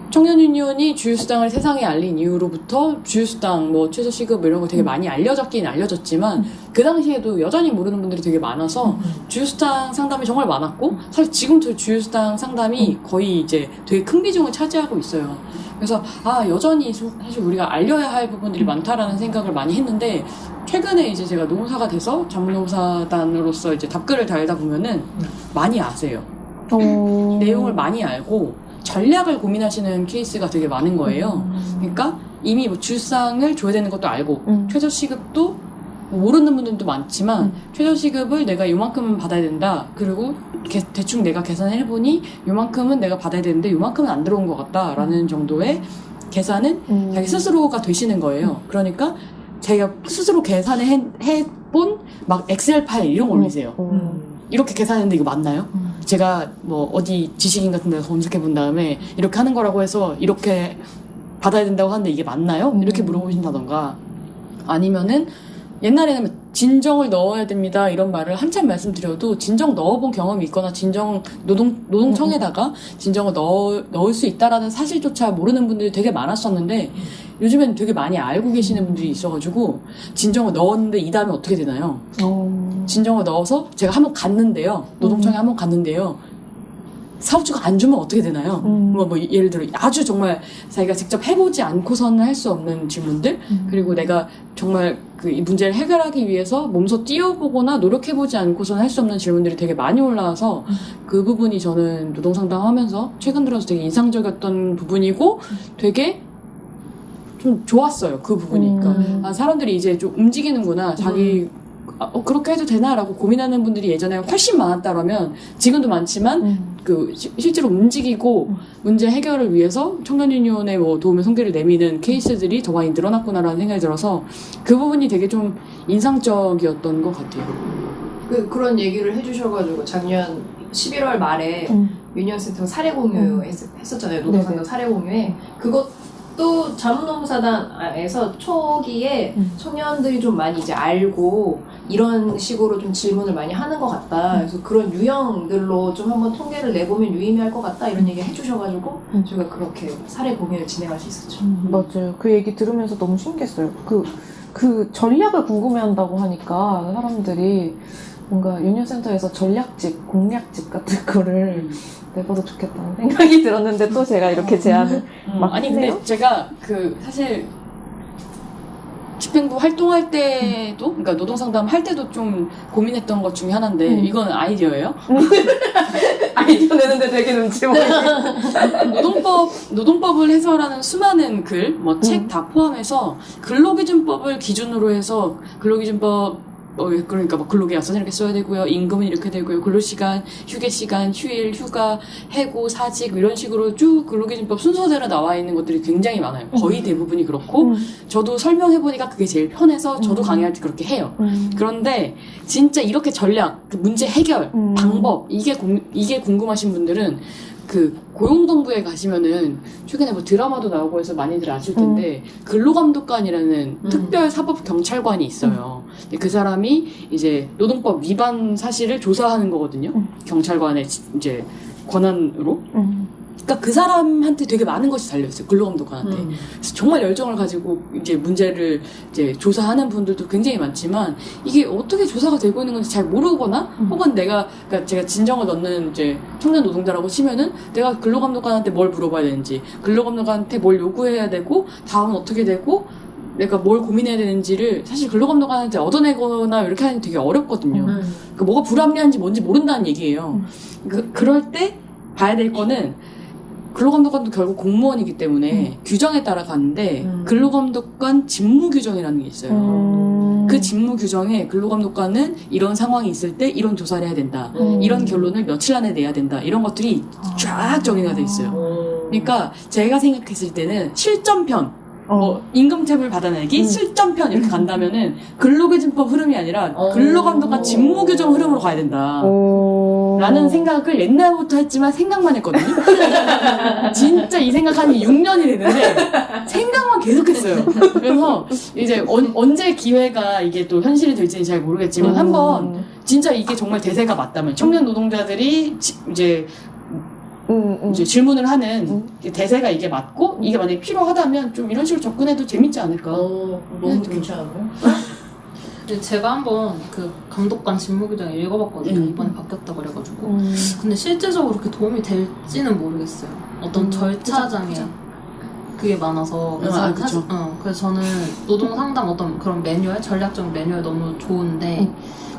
청년유니온이 주휴수당을 세상에 알린 이후로부터 주휴수당, 뭐 최저시급 이런 거 되게 많이 알려졌긴 알려졌지만 그 당시에도 여전히 모르는 분들이 되게 많아서 주휴수당 상담이 정말 많았고 사실 지금도 주휴수당 상담이 거의 이제 되게 큰 비중을 차지하고 있어요. 그래서 여전히 사실 우리가 알려야 할 부분들이 많다라는 생각을 많이 했는데 최근에 이제 제가 노무사가 돼서 자문노무사단으로서 이제 답글을 달다 보면은 많이 아세요. 내용을 많이 알고 전략을 고민하시는 케이스가 되게 많은 거예요. 그러니까 이미 뭐 주휴수당을 줘야 되는 것도 알고 최저시급도 모르는 분들도 많지만 최저시급을 내가 요만큼은 받아야 된다. 그리고 대충 내가 계산을 해보니 요만큼은 내가 받아야 되는데 요만큼은 안 들어온 것 같다라는 정도의 계산은 자기 스스로가 되시는 거예요. 그러니까 자기가 스스로 계산을 해본 막 엑셀 파일 이런 거 올리세요. 이렇게 계산했는데 이거 맞나요? 제가 뭐 어디 지식인 같은 데서 검색해 본 다음에 이렇게 하는 거라고 해서 이렇게 받아야 된다고 하는데 이게 맞나요? 이렇게 물어보신다던가 아니면은 옛날에는 진정을 넣어야 됩니다 이런 말을 한참 말씀드려도 진정 넣어본 경험이 있거나 노동청에다가 진정을 넣을 수 있다라는 사실조차 모르는 분들이 되게 많았었는데 요즘엔 되게 많이 알고 계시는 분들이 있어가지고 진정을 넣었는데 이 다음에 어떻게 되나요? 진정을 넣어서 제가 한번 갔는데요. 노동청에 한번 갔는데요. 사업주가 안 주면 어떻게 되나요? 뭐 예를 들어 아주 정말 자기가 직접 해보지 않고서는 할 수 없는 질문들 그리고 내가 정말 이 문제를 해결하기 위해서 몸소 뛰어보거나 노력해보지 않고서는 할 수 없는 질문들이 되게 많이 올라와서 그 부분이 저는 노동상담하면서 최근 들어서 되게 인상적이었던 부분이고 되게 좀 좋았어요. 그 부분이. 그러니까 사람들이 이제 좀 움직이는구나. 자기 그렇게 해도 되나라고 고민하는 분들이 예전에 훨씬 많았다라면 지금도 많지만 실제로 움직이고 문제 해결을 위해서 청년 유니온에 뭐 도움의 손길을 내미는 케이스들이 더 많이 늘어났구나라는 생각이 들어서 그 부분이 되게 좀 인상적이었던 것 같아요. 그런 얘기를 해주셔가지고 작년 11월 말에 유니온센터 사례 공유 했었잖아요. 노동상담 사례 공유에 그것도 자문노무사단에서 초기에 청년들이 좀 많이 이제 알고 이런 식으로 좀 질문을 많이 하는 것 같다. 그래서 그런 유형들로 좀 한번 통계를 내보면 유의미할 것 같다 이런 얘기 해주셔가지고 저희가 그렇게 사례 공유를 진행할 수 있었죠. 맞아요. 그 얘기 들으면서 너무 신기했어요. 그 전략을 궁금해한다고 하니까 사람들이 뭔가 유니온센터에서 전략집, 공략집 같은 거를 내봐도 좋겠다는 생각이 들었는데 또 제가 이렇게 제안을 막 아니 했네요. 근데 제가 사실 집행부 활동할 때도 그러니까 노동상담 할 때도 좀 고민했던 것 중에 하나인데 이건 아이디어예요. 아이디어 내는데 되게 눈치 보이네. 노동법을 해설하는 수많은 글, 뭐 책 다 포함해서 근로기준법을 기준으로 해서 근로기준법 그러니까 뭐 근로계약서 이렇게 써야 되고요. 임금은 이렇게 되고요. 근로시간, 휴게시간, 휴일, 휴가, 해고, 사직 이런 식으로 쭉 근로기준법 순서대로 나와 있는 것들이 굉장히 많아요. 거의 대부분이 그렇고 저도 설명해보니까 그게 제일 편해서 저도 강의할 때 그렇게 해요. 그런데 진짜 이렇게 전략, 그 문제 해결, 방법 이게 궁금하신 분들은 그 고용정부에 가시면은 최근에 뭐 드라마도 나오고 해서 많이들 아실 텐데 근로감독관이라는 특별 사법 경찰관이 있어요. 근데 그 사람이 이제 노동법 위반 사실을 조사하는 거거든요. 경찰관의 이제 권한으로. 그러니까 그 사람한테 되게 많은 것이 달려있어요. 근로감독관한테. 그래서 정말 열정을 가지고 이제 문제를 이제 조사하는 분들도 굉장히 많지만 이게 어떻게 조사가 되고 있는 건지 잘 모르거나 혹은 그러니까 제가 진정을 넣는 이제 청년 노동자라고 치면은 내가 근로감독관한테 뭘 물어봐야 되는지, 근로감독관한테 뭘 요구해야 되고, 다음은 어떻게 되고, 내가 뭘 고민해야 되는지를 사실 근로감독관한테 얻어내거나 이렇게 하는 게 되게 어렵거든요. 그러니까 뭐가 불합리한지 뭔지 모른다는 얘기예요. 그럴 때 봐야 될 거는 근로감독관도 결국 공무원이기 때문에 규정에 따라 가는데 근로감독관 직무 규정이라는 게 있어요. 그 직무 규정에 근로감독관은 이런 상황이 있을 때 이런 조사를 해야 된다. 이런 결론을 며칠 안에 내야 된다. 이런 것들이 쫙 정의가 돼 있어요. 그러니까 제가 생각했을 때는 실전편 임금체불 받아내기, 실전편 이렇게 간다면은 근로기준법 흐름이 아니라 근로감독관 직무규정 흐름으로 가야 된다. 라는 생각을 옛날부터 했지만 생각만 했거든요. 진짜 이 생각한 지 6년이 됐는데 생각만 계속했어요. 그래서 이제 언제 기회가 이게 또 현실이 될지는 잘 모르겠지만 한번 진짜 이게 정말 대세가 맞다면 청년 노동자들이 이제 질문을 하는 대세가 이게 맞고 이게 만약에 필요하다면 좀 이런 식으로 접근해도 재밌지 않을까. 너무 괜찮은데요? 근데 제가 한번 그 감독관 직무규정 읽어봤거든요. 이번에 바뀌었다 그래가지고. 근데 실제적으로 그렇게 도움이 될지는 모르겠어요. 어떤 절차장에 그게 많아서. 그래서 그래서 저는 노동상담 어떤 그런 매뉴얼, 전략적 매뉴얼 너무 좋은데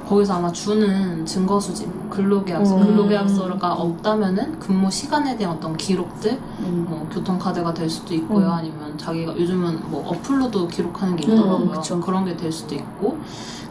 거기서 아마 주는 증거 수집, 근로계약서가 없다면은 근무 시간에 대한 어떤 기록들, 뭐 교통카드가 될 수도 있고요, 아니면 자기가 요즘은 뭐 어플로도 기록하는 게 있더라고요. 그런 게 될 수도 있고,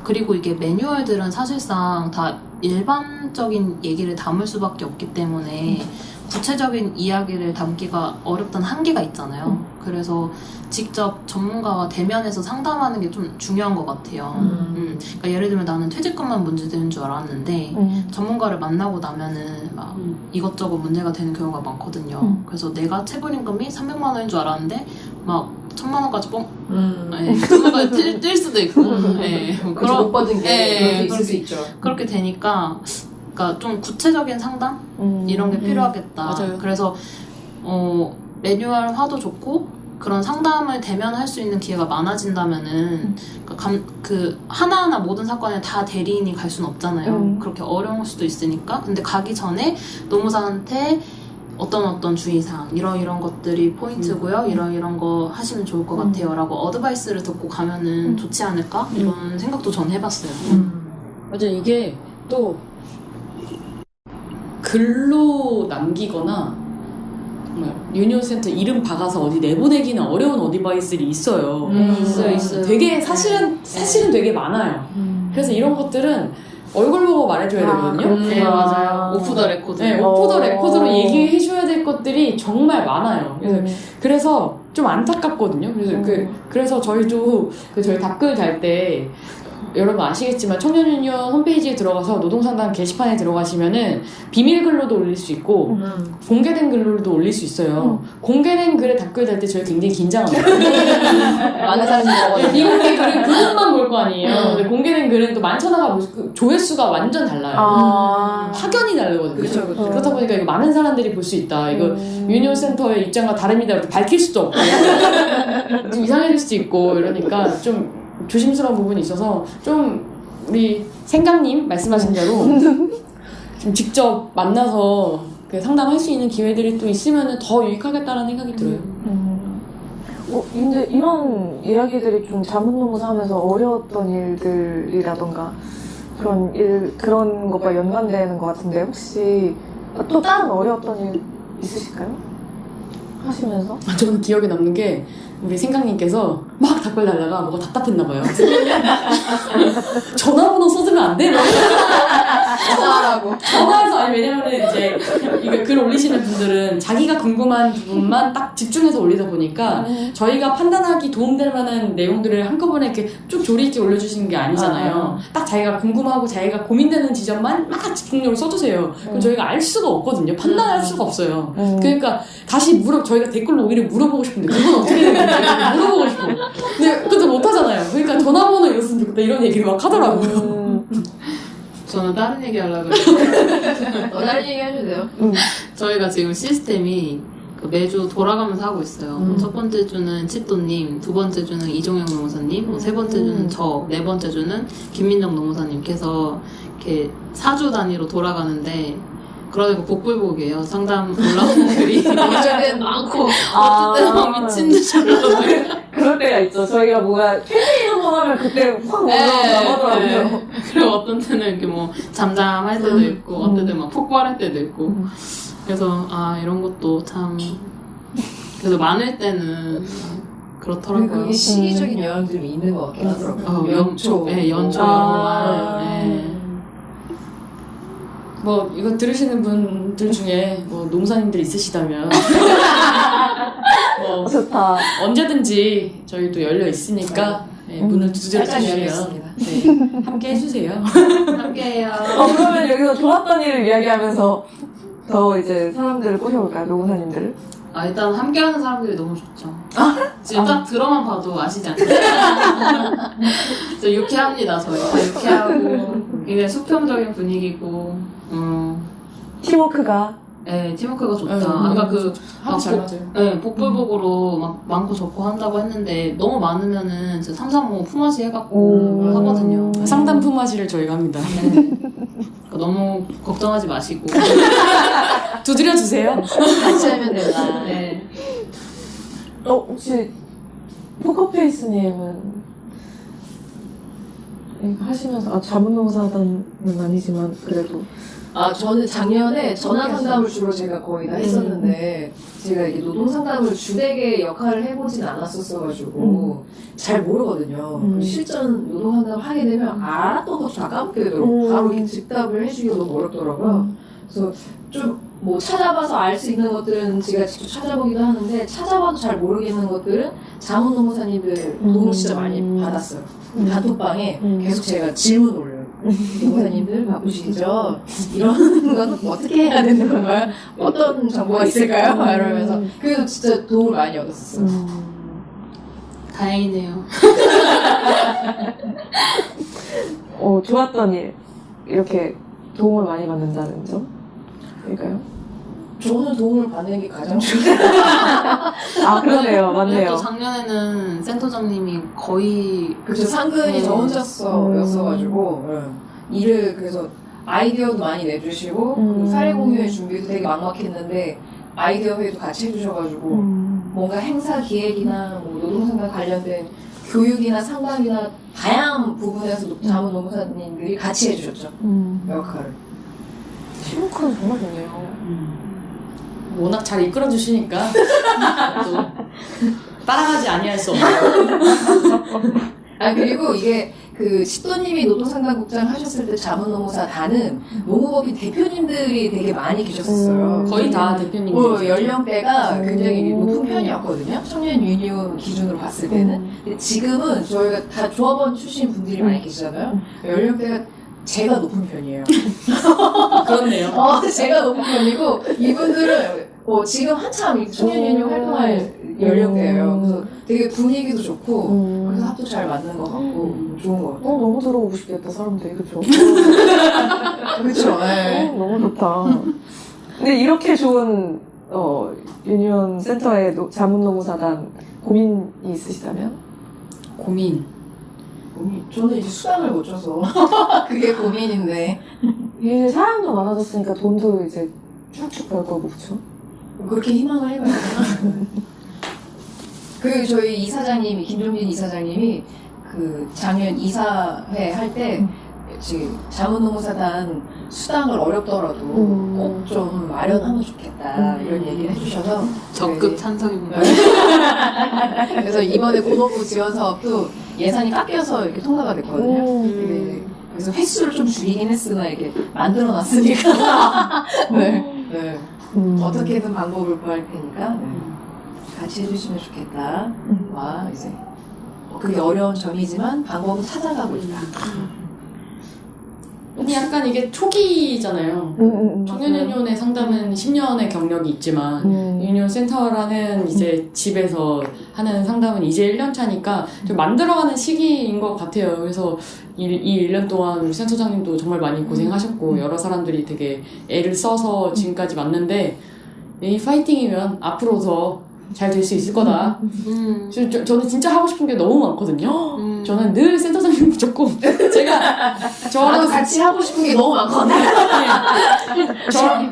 그리고 이게 매뉴얼들은 사실상 다 일반적인 얘기를 담을 수밖에 없기 때문에 구체적인 이야기를 담기가 어렵다는 한계가 있잖아요. 그래서 직접 전문가와 대면해서 상담하는 게 좀 중요한 것 같아요. 그러니까 예를 들면 나는 퇴직금만 문제되는 줄 알았는데 전문가를 만나고 나면은 막 이것저것 문제가 되는 경우가 많거든요. 그래서 내가 체불임금이 300만 원인 줄 알았는데 막 1000만 원까지 1000만 원까지 뛸 수도 있고 그런 못 받은 게 있을 수 있죠. 그렇게 되니까 그러니까 좀 구체적인 상담 이런 게 필요하겠다. 맞아요. 그래서 매뉴얼화도 좋고 그런 상담을 대면할 수 있는 기회가 많아진다면은 그 하나하나 모든 사건에 다 대리인이 갈 수는 없잖아요. 그렇게 어려울 수도 있으니까. 근데 가기 전에 노무사한테 어떤 주의사항 이런 것들이 포인트고요. 이런 거 하시면 좋을 것 같아요. 라고 어드바이스를 듣고 가면은 좋지 않을까? 이런 생각도 전 해봤어요. 맞아, 이게 또 글로 남기거나 유니온센터 이름 박아서 어디 내보내기는 어려운 어드바이스들이 있어요. 있어요. 되게 사실은 되게 많아요. 그래서 이런 것들은 얼굴 보고 말해줘야 되거든요. 네, 맞아요. 오프 더 레코드. 네, 오프 더 레코드로 얘기해줘야 될 것들이 정말 많아요. 그래서 좀 안타깝거든요. 그래서 저희도 저희 댓글 달 때 여러분 아시겠지만 청년유니언 홈페이지에 들어가서 노동상담 게시판에 들어가시면은 비밀 글로도 올릴 수 있고 공개된 글로도 올릴 수 있어요. 공개된 글에 댓글 달 때 저희 굉장히 긴장합니다. 많은 사람들이 비공개 글은 그것만 볼 거 아니에요. 근데 공개된 글은 또 만천하가 조회수가 완전 달라요. 확연히 다르거든요. 그쵸. 그렇다 보니까 이거 많은 사람들이 볼 수 있다. 이거 유니온 센터의 입장과 다릅니다. 이렇게 밝힐 수도 없고 좀 이상해질 수도 있고 이러니까 좀 조심스러운 부분이 있어서 좀 우리 생강님 말씀하신 대로 좀 직접 만나서 상담할 수 있는 기회들이 또 있으면 더 유익하겠다라는 생각이 들어요. 이제 이런 이야기들이 좀 자문노무사 하면서 어려웠던 일들이라던가 그런 것과 연관되는 것 같은데 혹시 또 다른 어려웠던 일 있으실까요? 하시면서? 저는 기억에 남는 게 우리 생강님께서 막 답글 달다가 뭐가 답답했나봐요. 전화번호 써주면 안 돼? 전화하라고. 전화해서 아니 왜냐면은 이제 이거 글 올리시는 분들은 자기가 궁금한 부분만 딱 집중해서 올리다 보니까 저희가 판단하기 도움될 만한 내용들을 한꺼번에 이렇게 쭉 조리 있게 올려주시는 게 아니잖아요. 딱 자기가 궁금하고 자기가 고민되는 지점만 막 집중력을 써주세요. 그럼 저희가 알 수가 없거든요. 판단할 수가 없어요. 그러니까 다시 저희가 댓글로 오히려 물어보고 싶은데 그건 어떻게 되는 건지 물어보고 싶어. 근데 그것도 못하잖아요. 그러니까 전화번호 이랬으면 좋겠다 이런 얘기를 막 하더라고요. 저는 다른 얘기 하려고 그랬는데 다른 얘기 해주세요. 저희가 지금 시스템이 매주 돌아가면서 하고 있어요. 첫 번째 주는 치또님, 두 번째 주는 이종영 노무사님, 세 번째 주는 네 번째 주는 김민정 노무사님께서 이렇게 4주 단위로 돌아가는데 그러니까 복불복이에요. 상담 올라오는 글이 어쩔 때는 많고 어떤 때는 막 미친 듯이 올라와요. 그럴 때가 있죠. 저희가 뭔가 캠페인 한번 하면 그때 확 올라오고 하더라고요. 그리고 어떤 때는 이렇게 뭐 잠잠할 때도 있고 어떤 때는 막 폭발할 때도 있고 그래서 이런 것도 참 그래도 많을 때는 그렇더라고요. 그게 시기적인 영향들이 있는 것 같긴 하더라고요. 연초, 연초 연말. 뭐 이거 들으시는 분들 중에 뭐 노무사님들 있으시다면 뭐 좋다. 언제든지 저희도 열려 있으니까 문을 두드려 살짝 주시면 열렸습니다. 함께 해주세요. 함께해요. 그러면 여기서 좋았던 일을 이야기하면서 더 이제 사람들을 꼬셔볼까요? 노무사님들을? 일단 함께하는 사람들이 너무 좋죠. 지금 딱 들어만 봐도 아시지 않나요? 진짜 유쾌합니다, 저희. 유쾌하고 굉장히 수평적인 분위기고 팀워크가 네, 팀워크가 좋다. 아까 하고 잘 맞아요. 네, 복불복으로 막 많고 적고 한다고 했는데 너무 많으면은 진짜 335 품앗이 해갖고 하거든요. 상담 품앗이를 저희가 합니다. 그러니까 너무 걱정하지 마시고 두드려 주세요. 같이 하면 된다. 네. 혹시 포커페이스님은 이거 하시면서 자문노무사단은 아니지만 그래도 저는 작년에 전화 상담을 주로 제가 거의 다 했었는데, 제가 이게 노동 상담을 주되게 역할을 해보진 않았었어가지고, 잘 모르거든요. 실전 노동 상담을 하게 되면 알았던 것도 다 까먹게 되더라고요. 바로 이렇게 즉답을 해주기가 너무 어렵더라고요. 그래서 좀 뭐 찾아봐서 알 수 있는 것들은 제가 직접 찾아보기도 하는데, 찾아봐도 잘 모르겠는 것들은 자문노무사님들 도움을 진짜 많이 받았어요. 단톡방에 계속 제가 질문 올려요. 노무사님들 바쁘시죠? 이런 건 어떻게 해야 되는 건가요? 어떤 정보가 있을까요? 이러면서. 그래서 진짜 도움을 많이 얻었었어요. 다행이네요. 좋았던 일 이렇게 도움을 많이 받는다는 점? 그러니까요? 저는 도움을 받는 게 가장 중요해요. 그러네요. 맞네요. 또 작년에는 센터장님이 거의 그쵸, 상근이 저 혼자서였어가지고, 일을 그래서 아이디어도 많이 내주시고, 그리고 사례 공유회 준비도 되게 막막했는데, 아이디어 회의도 같이 해주셔가지고, 뭔가 행사 기획이나 뭐 노동상담 관련된 교육이나 상담이나 다양한 부분에서 자문 노무사님들이 같이 해주셨죠. 역할을. 팀워크는 정말 좋네요. 워낙 잘 이끌어 주시니까 또 따라가지 아니할 수 없어요. 그리고 이게 그 시도님이 노동상담국장 하셨을 때 자문노무사단은 노무법인 대표님들이 되게 많이 계셨었어요. 거의 다 대표님. 연령대가 굉장히 높은 편이었거든요. 청년 유니온 기준으로 봤을 때는. 근데 지금은 저희가 다 조합원 출신 분들이 많이 계시잖아요. 연령대가 제가 높은 편이에요. 그렇네요. 제가 높은 편이고 이분들은 지금 한참 청년 유니온 활동할 연령대예요. 그래서 되게 분위기도 좋고 그래서 합도 잘 맞는 것 같고 좋은 것 같아요. 너무 들어오고 싶겠다, 사람들이. 그쵸? 그렇죠. 네. 너무 좋다. 근데 이렇게 좋은 유니온 센터의 자문노무사단 고민이 있으시다면? 고민. 저는 이제 수당을 못 줘서 그게 고민인데 이제 사람도 많아졌으니까 돈도 이제 쭉쭉 벌 거고, 그쵸? 그렇게 희망을 해봐야 되나? 저희 이사장님이 김종진 이사장님이 그 작년 이사회 할 때 지금 자문노무사단 수당을 어렵더라도 꼭 좀 마련하면 좋겠다 이런 얘기를 해주셔서 적극 네. 찬성입니다. 그래서 이번에 고노부 지원 사업도 예산이 깎여서 이렇게 통과가 됐거든요. 네. 그래서 횟수를 좀 줄이긴 했으나 이렇게 만들어놨으니까 네. 어떻게든 방법을 구할 테니까 같이 해주시면 좋겠다. 와 이제 그게 어려운 점이지만 방법은 찾아가고 있다. 근데 약간 이게 초기잖아요. 청년 유니온의 상담은 10년의 경력이 있지만 유니온 센터라는 이제 집에서 하는 상담은 이제 1년 차니까 좀 만들어가는 시기인 것 같아요. 그래서 이 1년 동안 우리 센터장님도 정말 많이 고생하셨고 여러 사람들이 되게 애를 써서 지금까지 왔는데 이 파이팅이면 앞으로 더 잘 될 수 있을 거다. 저는 진짜 하고 싶은 게 너무 많거든요. 저는 늘 센터장님 붙잡고 제가 저랑 같이 하고 싶은 게 너무 많거든요.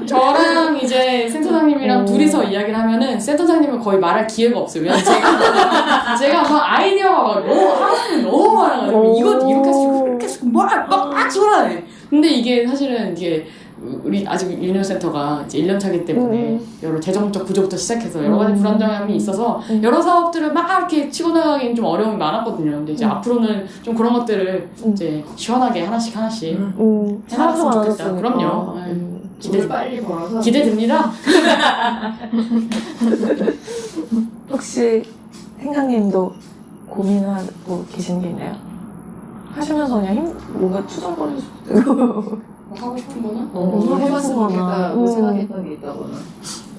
저랑 이제 센터장님이랑 둘이서 이야기를 하면은 센터장님은 거의 말할 기회가 없어요. 왜냐면 제가 막 아이디어가 막 너무 하고 싶은 게 너무 많아가지고 이것 이렇게 해서 그렇게 해서 막 소라해. 근데 이게 사실은 이게 우리 아직 유니온 센터가 이제 1년 차기 때문에 여러 재정적 구조부터 시작해서 여러 가지 불안정함이 있어서 여러 사업들을 막 이렇게 치고 나가기는 좀 어려움이 많았거든요. 근데 이제 앞으로는 좀 그런 것들을 이제 시원하게 하나씩 해나갔으면 좋겠다. 그럼요. 돈을 빨리 벌어서 기대됩니다. 혹시 생장님도 고민하고 계신 게 있나요? 하시면서 그냥 뭔가 추정거리고 하고 싶은 거는? 해봤으면 좋겠다 생각했던 게 있다거나.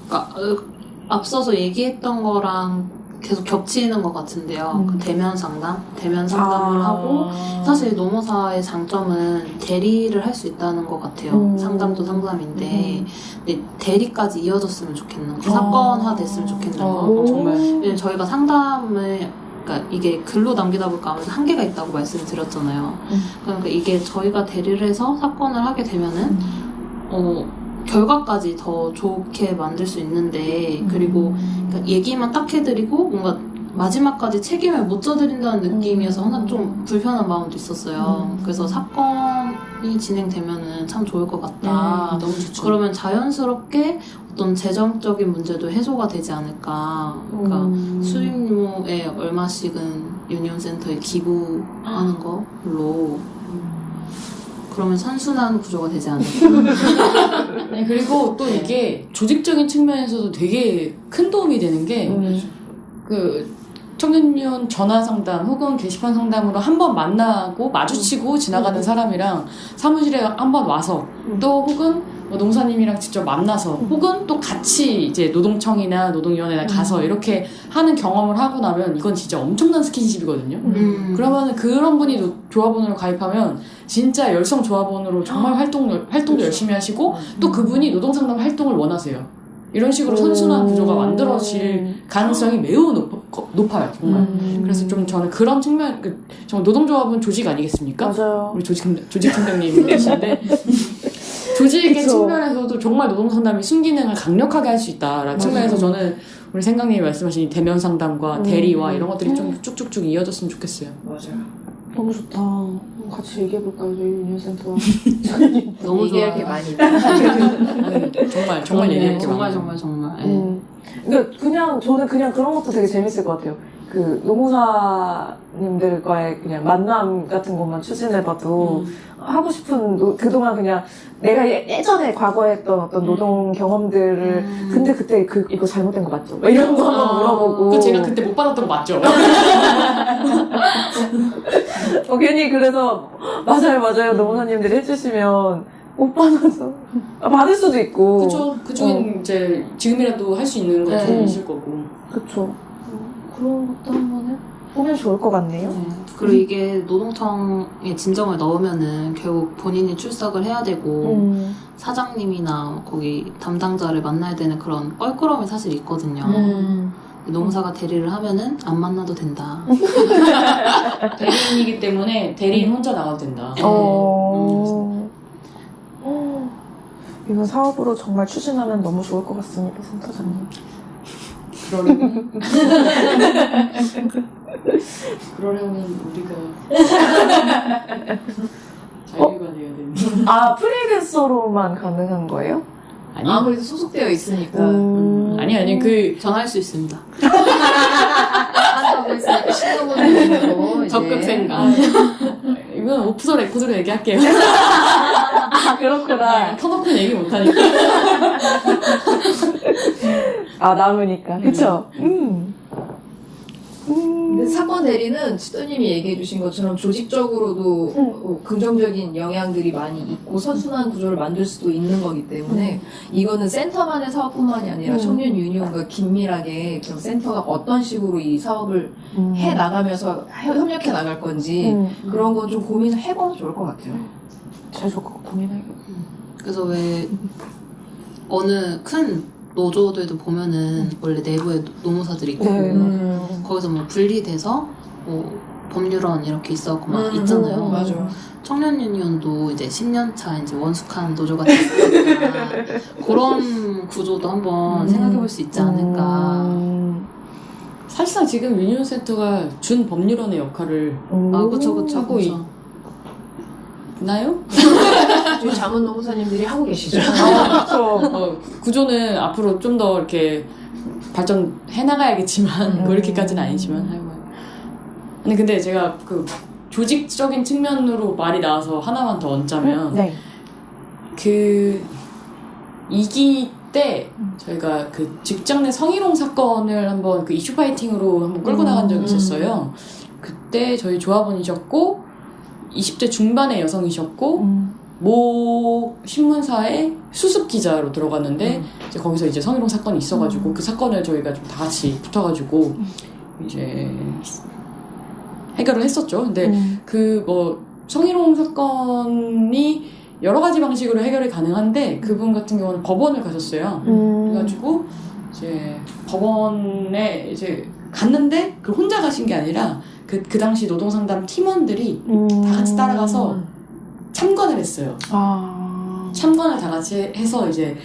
그러니까 앞서서 얘기했던 거랑 계속 겹치는 것 같은데요. 그 대면 상담을 하고 사실 노무사의 장점은 대리를 할 수 있다는 것 같아요. 상담도 상담인데 근데 대리까지 이어졌으면 좋겠는 거, 사건화 됐으면 좋겠는 거. 정말. 왜냐면 저희가 상담을 그러니까 이게 글로 남기다 보니까 아무래도 한계가 있다고 말씀을 드렸잖아요. 그러니까 이게 저희가 대리를 해서 사건을 하게 되면은 결과까지 더 좋게 만들 수 있는데 그리고 그러니까 얘기만 딱 해드리고 뭔가 마지막까지 책임을 못 져드린다는 느낌이어서 하나 좀 불편한 마음도 있었어요. 그래서 사건이 진행되면은 참 좋을 것 같다. 너무 좋죠. 그러면 자연스럽게 어떤 재정적인 문제도 해소가 되지 않을까. 그러니까 수익료에 얼마씩은 유니온 센터에 기부하는 걸로 그러면 선순환 구조가 되지 않을까. 네, 그리고 또 이게 조직적인 측면에서도 되게 큰 도움이 되는 게 청년유니온 전화 상담 혹은 게시판 상담으로 한번 만나고 마주치고 지나가는 사람이랑 사무실에 한번 와서 또 혹은 농사님이랑 직접 만나서 혹은 또 같이 이제 노동청이나 노동위원회나 가서 이렇게 하는 경험을 하고 나면 이건 진짜 엄청난 스킨십이거든요. 그러면 그런 분이 조합원으로 가입하면 진짜 열성 조합원으로 정말 활동도 열심히 하시고 또 그분이 노동상담 활동을 원하세요. 이런 식으로 선순환 구조가 만들어질 가능성이 매우 높아요, 정말. 그래서 좀 저는 그런 측면, 정말 노동조합은 조직 아니겠습니까? 맞아요. 우리 조직팀장님 계신데. 조직의 그쵸. 측면에서도 정말 노동상담이 순기능을 강력하게 할 수 있다라는 측면에서 저는 우리 생강님이 말씀하신 대면 상담과 대리와 이런 것들이 좀 쭉쭉쭉 이어졌으면 좋겠어요. 맞아요. 너무 좋다. 같이 얘기해볼까요, 저희 유니온센터와? 너무 얘기할 좋아요. 게 많이 있다. 아니, 정말 얘기할 게 정말 많아요. 정말. 예. 그러니까 저는 그냥 그런 것도 되게 재밌을 것 같아요. 그 노무사님들과의 그냥 만남 같은 것만 추진해봐도 하고 싶은 그동안 그냥 내가 예전에 과거에 했던 어떤 노동 경험들을 근데 그때 이거 잘못된 거 맞죠? 막 이런 거 한번 물어보고 그 제가 그때 못 받았던 거 맞죠? 괜히 그래서 맞아요 노무사님들이 해주시면 못 받아서 받을 수도 있고 그쵸. 그중엔 이제 지금이라도 할 수 있는 것도 네. 있을 거고. 그쵸. 그런 것도 한번 해보면 좋을 것 같네요. 그리고 이게 노동청에 진정을 넣으면은 결국 본인이 출석을 해야 되고 사장님이나 거기 담당자를 만나야 되는 그런 껄끄러움이 사실 있거든요. 노무사가 대리를 하면은 안 만나도 된다. 대리인이기 때문에 대리인 혼자 나가도 된다. 이건 사업으로 정말 추진하면 너무 좋을 것 같습니다, 센터장님. 그러려면 그러려면 우리가 자유가 돼야 되는. 아, 프리랜서로만 가능한 거예요? 아니 아무래도 소속되어 있으니까. 아니 그 전할 수 있습니다. 한다고 했으니까 신고문으로 적극 생각. 이건 오프 더 레코드로 얘기할게요. 아, 그렇구나. 터놓고 얘기 못하니까. 아, 남으니까. 그쵸? 근데 사건 대리는 치도님이 얘기해 주신 것처럼 조직적으로도 긍정적인 영향들이 많이 있고 선순환 구조를 만들 수도 있는 거기 때문에 이거는 센터만의 사업뿐만이 아니라 청년 유니온과 긴밀하게 그럼 센터가 어떤 식으로 이 사업을 해 나가면서 협력해 나갈 건지 그런 건 좀 고민을 해보면 좋을 것 같아요. 잘 좋고 고민해야겠다. 그래서 왜 어느 큰 노조들도 보면은 원래 내부에 노무사들이 있고 거기서 뭐 분리돼서 뭐 법률원 이렇게 있어갖고 막 있잖아요. 맞아. 청년 유니온도 이제 10년차 이제 원숙한 노조가 됐으니까 그런 구조도 한번 생각해볼 수 있지 않을까. 사실상 지금 유니온센터가 준 법률원의 역할을 아 그쵸. 하고 있나요? 저희 자문 노무사님들이 하고 계시죠. 구조는 앞으로 좀 더 이렇게 발전해 나가야겠지만 그렇게까지는 아니지만 아이고. 아니 근데 제가 그 조직적인 측면으로 말이 나와서 하나만 더 얹자면 네. 그 2기 때 저희가 그 직장 내 성희롱 사건을 한번 그 이슈 파이팅으로 한번 끌고 나간 적이 있었어요. 그때 저희 조합원이셨고 20대 중반의 여성이셨고 모 신문사의 수습 기자로 들어갔는데 이제 거기서 이제 성희롱 사건이 있어가지고 그 사건을 저희가 좀 다 같이 붙어가지고 이제 해결을 했었죠. 근데 그 뭐 성희롱 사건이 여러 가지 방식으로 해결이 가능한데 그분 같은 경우는 법원을 가셨어요. 그래가지고 이제 법원에 이제 갔는데 그 혼자 가신 게 아니라 그 당시 노동상담 팀원들이 다 같이 따라가서 참관을 했어요. 참관을 다 같이 해서 이제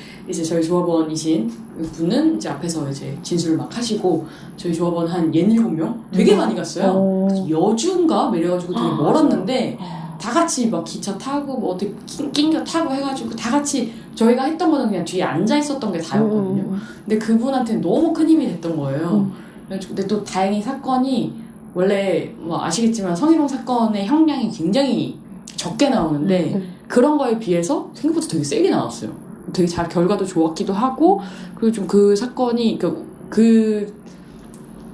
저희 조합원이신 분은 이제 앞에서 이제 진술을 막 하시고 저희 조합원 한 67명 되게 많이 갔어요. 여주인가 이래가지고 되게 멀었는데 다 같이 막 기차 타고 뭐 어떻게 낑겨 타고 해가지고 다 같이 저희가 했던 거는 그냥 뒤에 앉아 있었던 게 다였거든요. 근데 그분한테는 너무 큰 힘이 됐던 거예요. 근데 또 다행히 사건이 원래 뭐 아시겠지만 성희롱 사건의 형량이 굉장히 적게 나오는데 그런 거에 비해서 생각보다 되게 세게 나왔어요. 되게 잘 결과도 좋았기도 하고 그리고 좀 그 사건이 그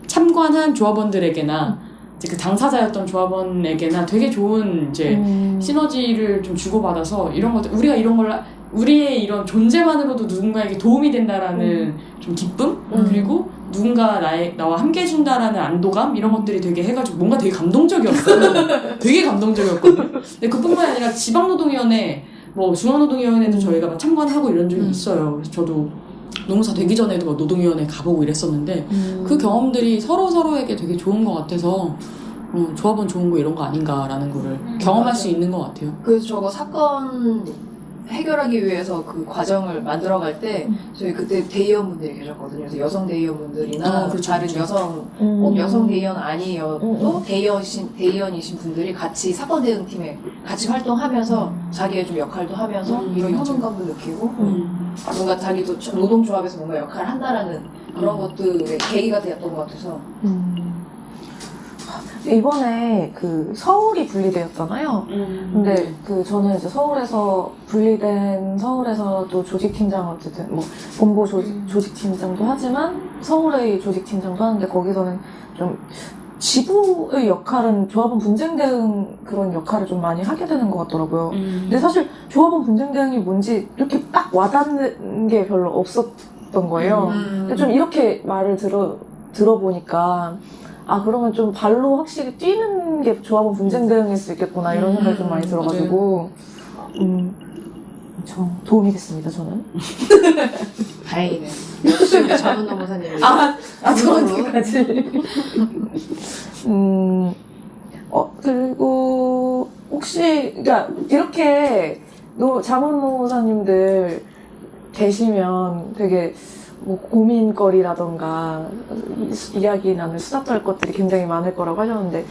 참관한 조합원들에게나 이제 그 당사자였던 조합원에게나 되게 좋은 이제 시너지를 좀 주고받아서 이런 것들 우리가 이런 걸 우리의 이런 존재만으로도 누군가에게 도움이 된다라는 좀 기쁨 그리고 누군가 나와 함께 해준다라는 안도감 이런 것들이 되게 해가지고 뭔가 되게 감동적이었어요. 되게 감동적이었거든요. 근데 그뿐만 아니라 지방노동위원회 뭐 중앙노동위원회도 저희가 막 참관하고 이런 적이 있어요. 그래서 저도 노무사 되기 전에도 막 노동위원회 가보고 이랬었는데 그 경험들이 서로에게 되게 좋은 것 같아서 조합원 좋은 거 이런 거 아닌가라는 거를 경험할 수 있는 것 같아요. 그래서 저거 사건 해결하기 위해서 그 과정을 만들어갈 때 저희 그때 대의원분들이 계셨거든요. 그래서 여성 대의원분들이나 그렇죠, 다른 그렇죠. 여성 꼭 여성 대의원 아니어도 대의원이신 분들이 같이 사건 대응팀에 같이 활동하면서 자기의 좀 역할도 하면서 이런 효능감도 느끼고 뭔가 자기도 노동조합에서 뭔가 역할을 한다라는 그런 것들의 계기가 되었던 것 같아서 이번에 그 서울이 분리되었잖아요. 근데 그 저는 이제 서울에서도 조직팀장 어쨌든 뭐 본부 조직팀장도 하지만 서울의 조직팀장도 하는데 거기서는 좀 지부의 역할은 조합원 분쟁 대응 그런 역할을 좀 많이 하게 되는 것 같더라고요. 근데 사실 조합원 분쟁 대응이 뭔지 이렇게 딱 와닿는 게 별로 없었던 거예요. 근데 좀 이렇게 말을 들어보니까 아 그러면 좀 발로 확실히 뛰는 게 조합원 분쟁 대응일 수 있겠구나 이런 생각이 좀 많이 들어가지고 좀 도움이 됐습니다 저는. 다행이네요. 역시 우리 전문 노무사님이 저한테까지. 그리고 혹시 그러니까 이렇게 자문노무사님들 계시면 되게 뭐 고민거리라던가 이야기 나눌 수다 떨 것들이 굉장히 많을 거라고 하셨는데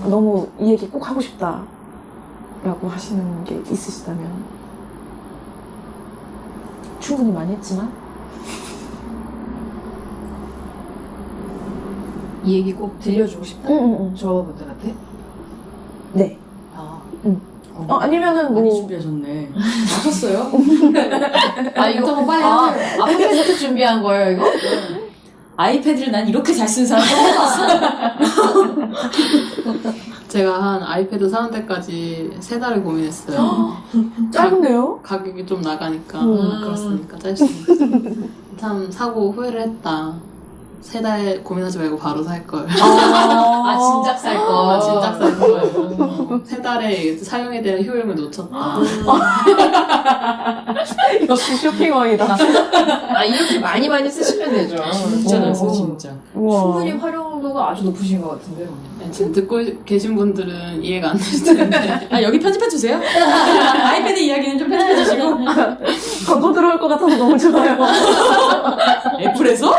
너무 이 얘기 꼭 하고 싶다라고 하시는 게 있으시다면 충분히 많이 했지만 이 얘기 꼭 들려주고 싶다. 조합원들한테. 네. 아니면은 많이 뭐 준비하셨네. 하셨어요? 이거 빨리 하세요. 팟캐스트 준비한 거예요, 이거? 아이패드를 난 이렇게 잘 쓴 사람 처음 봤어. 제가 한 아이패드 사는 데까지 3달을 고민했어요. 짧은데요? 가격이 좀 나가니까 그렇으니까 짧습니다. 참 사고 후회를 했다. 3달 고민하지 말고 바로 살 걸. 진작 살 거. 진작 살 걸. 3달에 사용에 대한 효용을 놓쳤다. 역시 쇼핑왕이다. 이렇게 많이 쓰시면 되죠. 진짜 나서 진짜. 충분히 활용도가 아주 높으신 것 같은데요. 지금 듣고 계신 분들은 이해가 안 되실 텐데. 여기 편집해주세요. 아이패드 이야기는 좀 편집해주시고. 광고 들어올 것 같아서 너무 좋아요. 애플에서?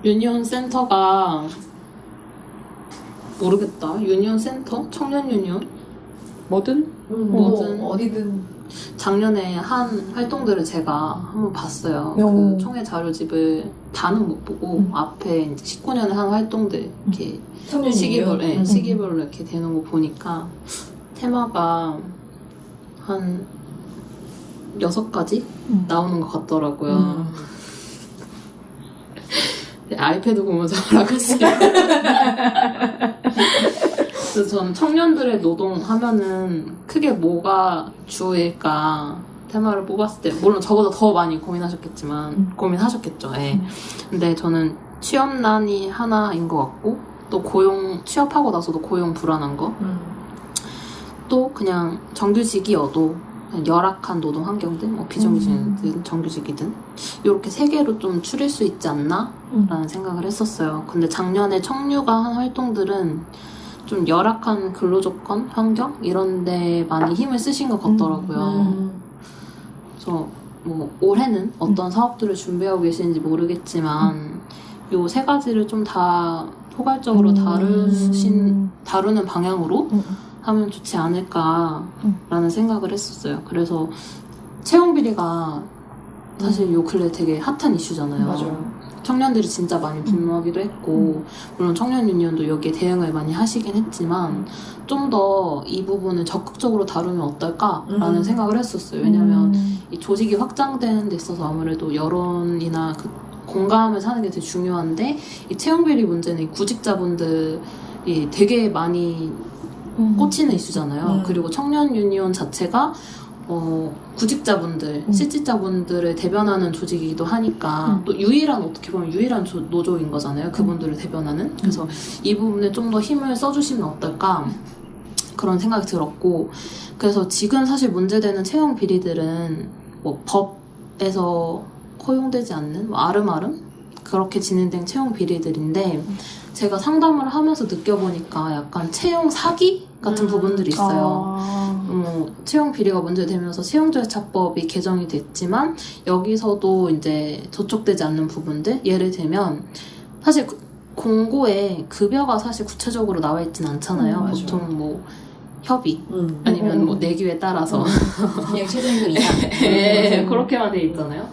유니온 센터가 모르겠다. 유니온 센터? 청년 유니온? 뭐든? 뭐든. 어디든. 작년에 한 활동들을 제가 한번 봤어요. 오. 그 총회 자료집을 다는 못 보고 앞에 이제 19년에 한 활동들 이렇게 시기별로 이렇게 되는 거 보니까 테마가 한 6가지 나오는 것 같더라고요. 아이패드 보면서 뭐라고 했어요. 그래서 저는 청년들의 노동 하면은 크게 뭐가 주일까 테마를 뽑았을 때 물론 저보다 더 많이 고민하셨겠죠. 예. 근데 저는 취업난이 하나인 것 같고 또 취업하고 나서도 고용 불안한 거 또 그냥 정규직이어도 그냥 열악한 노동 환경들 뭐 비정규직이든 정규직이든 이렇게 3개로 좀 추릴 수 있지 않나? 라는 생각을 했었어요. 근데 작년에 청류가 한 활동들은 좀 열악한 근로조건, 환경 이런 데 많이 힘을 쓰신 것 같더라고요. 그래서 뭐 올해는 어떤 사업들을 준비하고 계시는지 모르겠지만 요 3가지를 좀 다 포괄적으로 다루는 방향으로 하면 좋지 않을까라는 생각을 했었어요. 그래서 채용 비리가 사실 요 근래 되게 핫한 이슈잖아요. 맞아요. 청년들이 진짜 많이 분노하기도 했고 물론 청년 유니온도 여기에 대응을 많이 하시긴 했지만 좀 더 이 부분을 적극적으로 다루면 어떨까라는 생각을 했었어요. 왜냐하면 이 조직이 확장되는 데 있어서 아무래도 여론이나 그 공감을 사는 게 되게 중요한데 이 채용 비리 문제는 이 구직자분들이 되게 많이 꽂히는 이슈잖아요. 그리고 청년 유니온 자체가 구직자분들, 실직자분들을 대변하는 조직이기도 하니까 또 어떻게 보면 유일한 노조인 거잖아요. 그분들을 대변하는. 그래서 이 부분에 좀 더 힘을 써주시면 어떨까 그런 생각이 들었고 그래서 지금 사실 문제되는 채용 비리들은 뭐 법에서 허용되지 않는 뭐 아름아름 그렇게 진행된 채용 비리들인데 제가 상담을 하면서 느껴보니까 약간 채용 사기 같은 부분들이 있어요. 채용 비리가 문제되면서 채용절차법이 개정이 됐지만 여기서도 이제 저촉되지 않는 부분들, 예를 들면 사실 공고에 급여가 사실 구체적으로 나와 있진 않잖아요. 보통 뭐 협의 아니면 뭐 내규에 따라서 그냥 최저임금 이상. 네, 그렇게만 돼 있잖아요.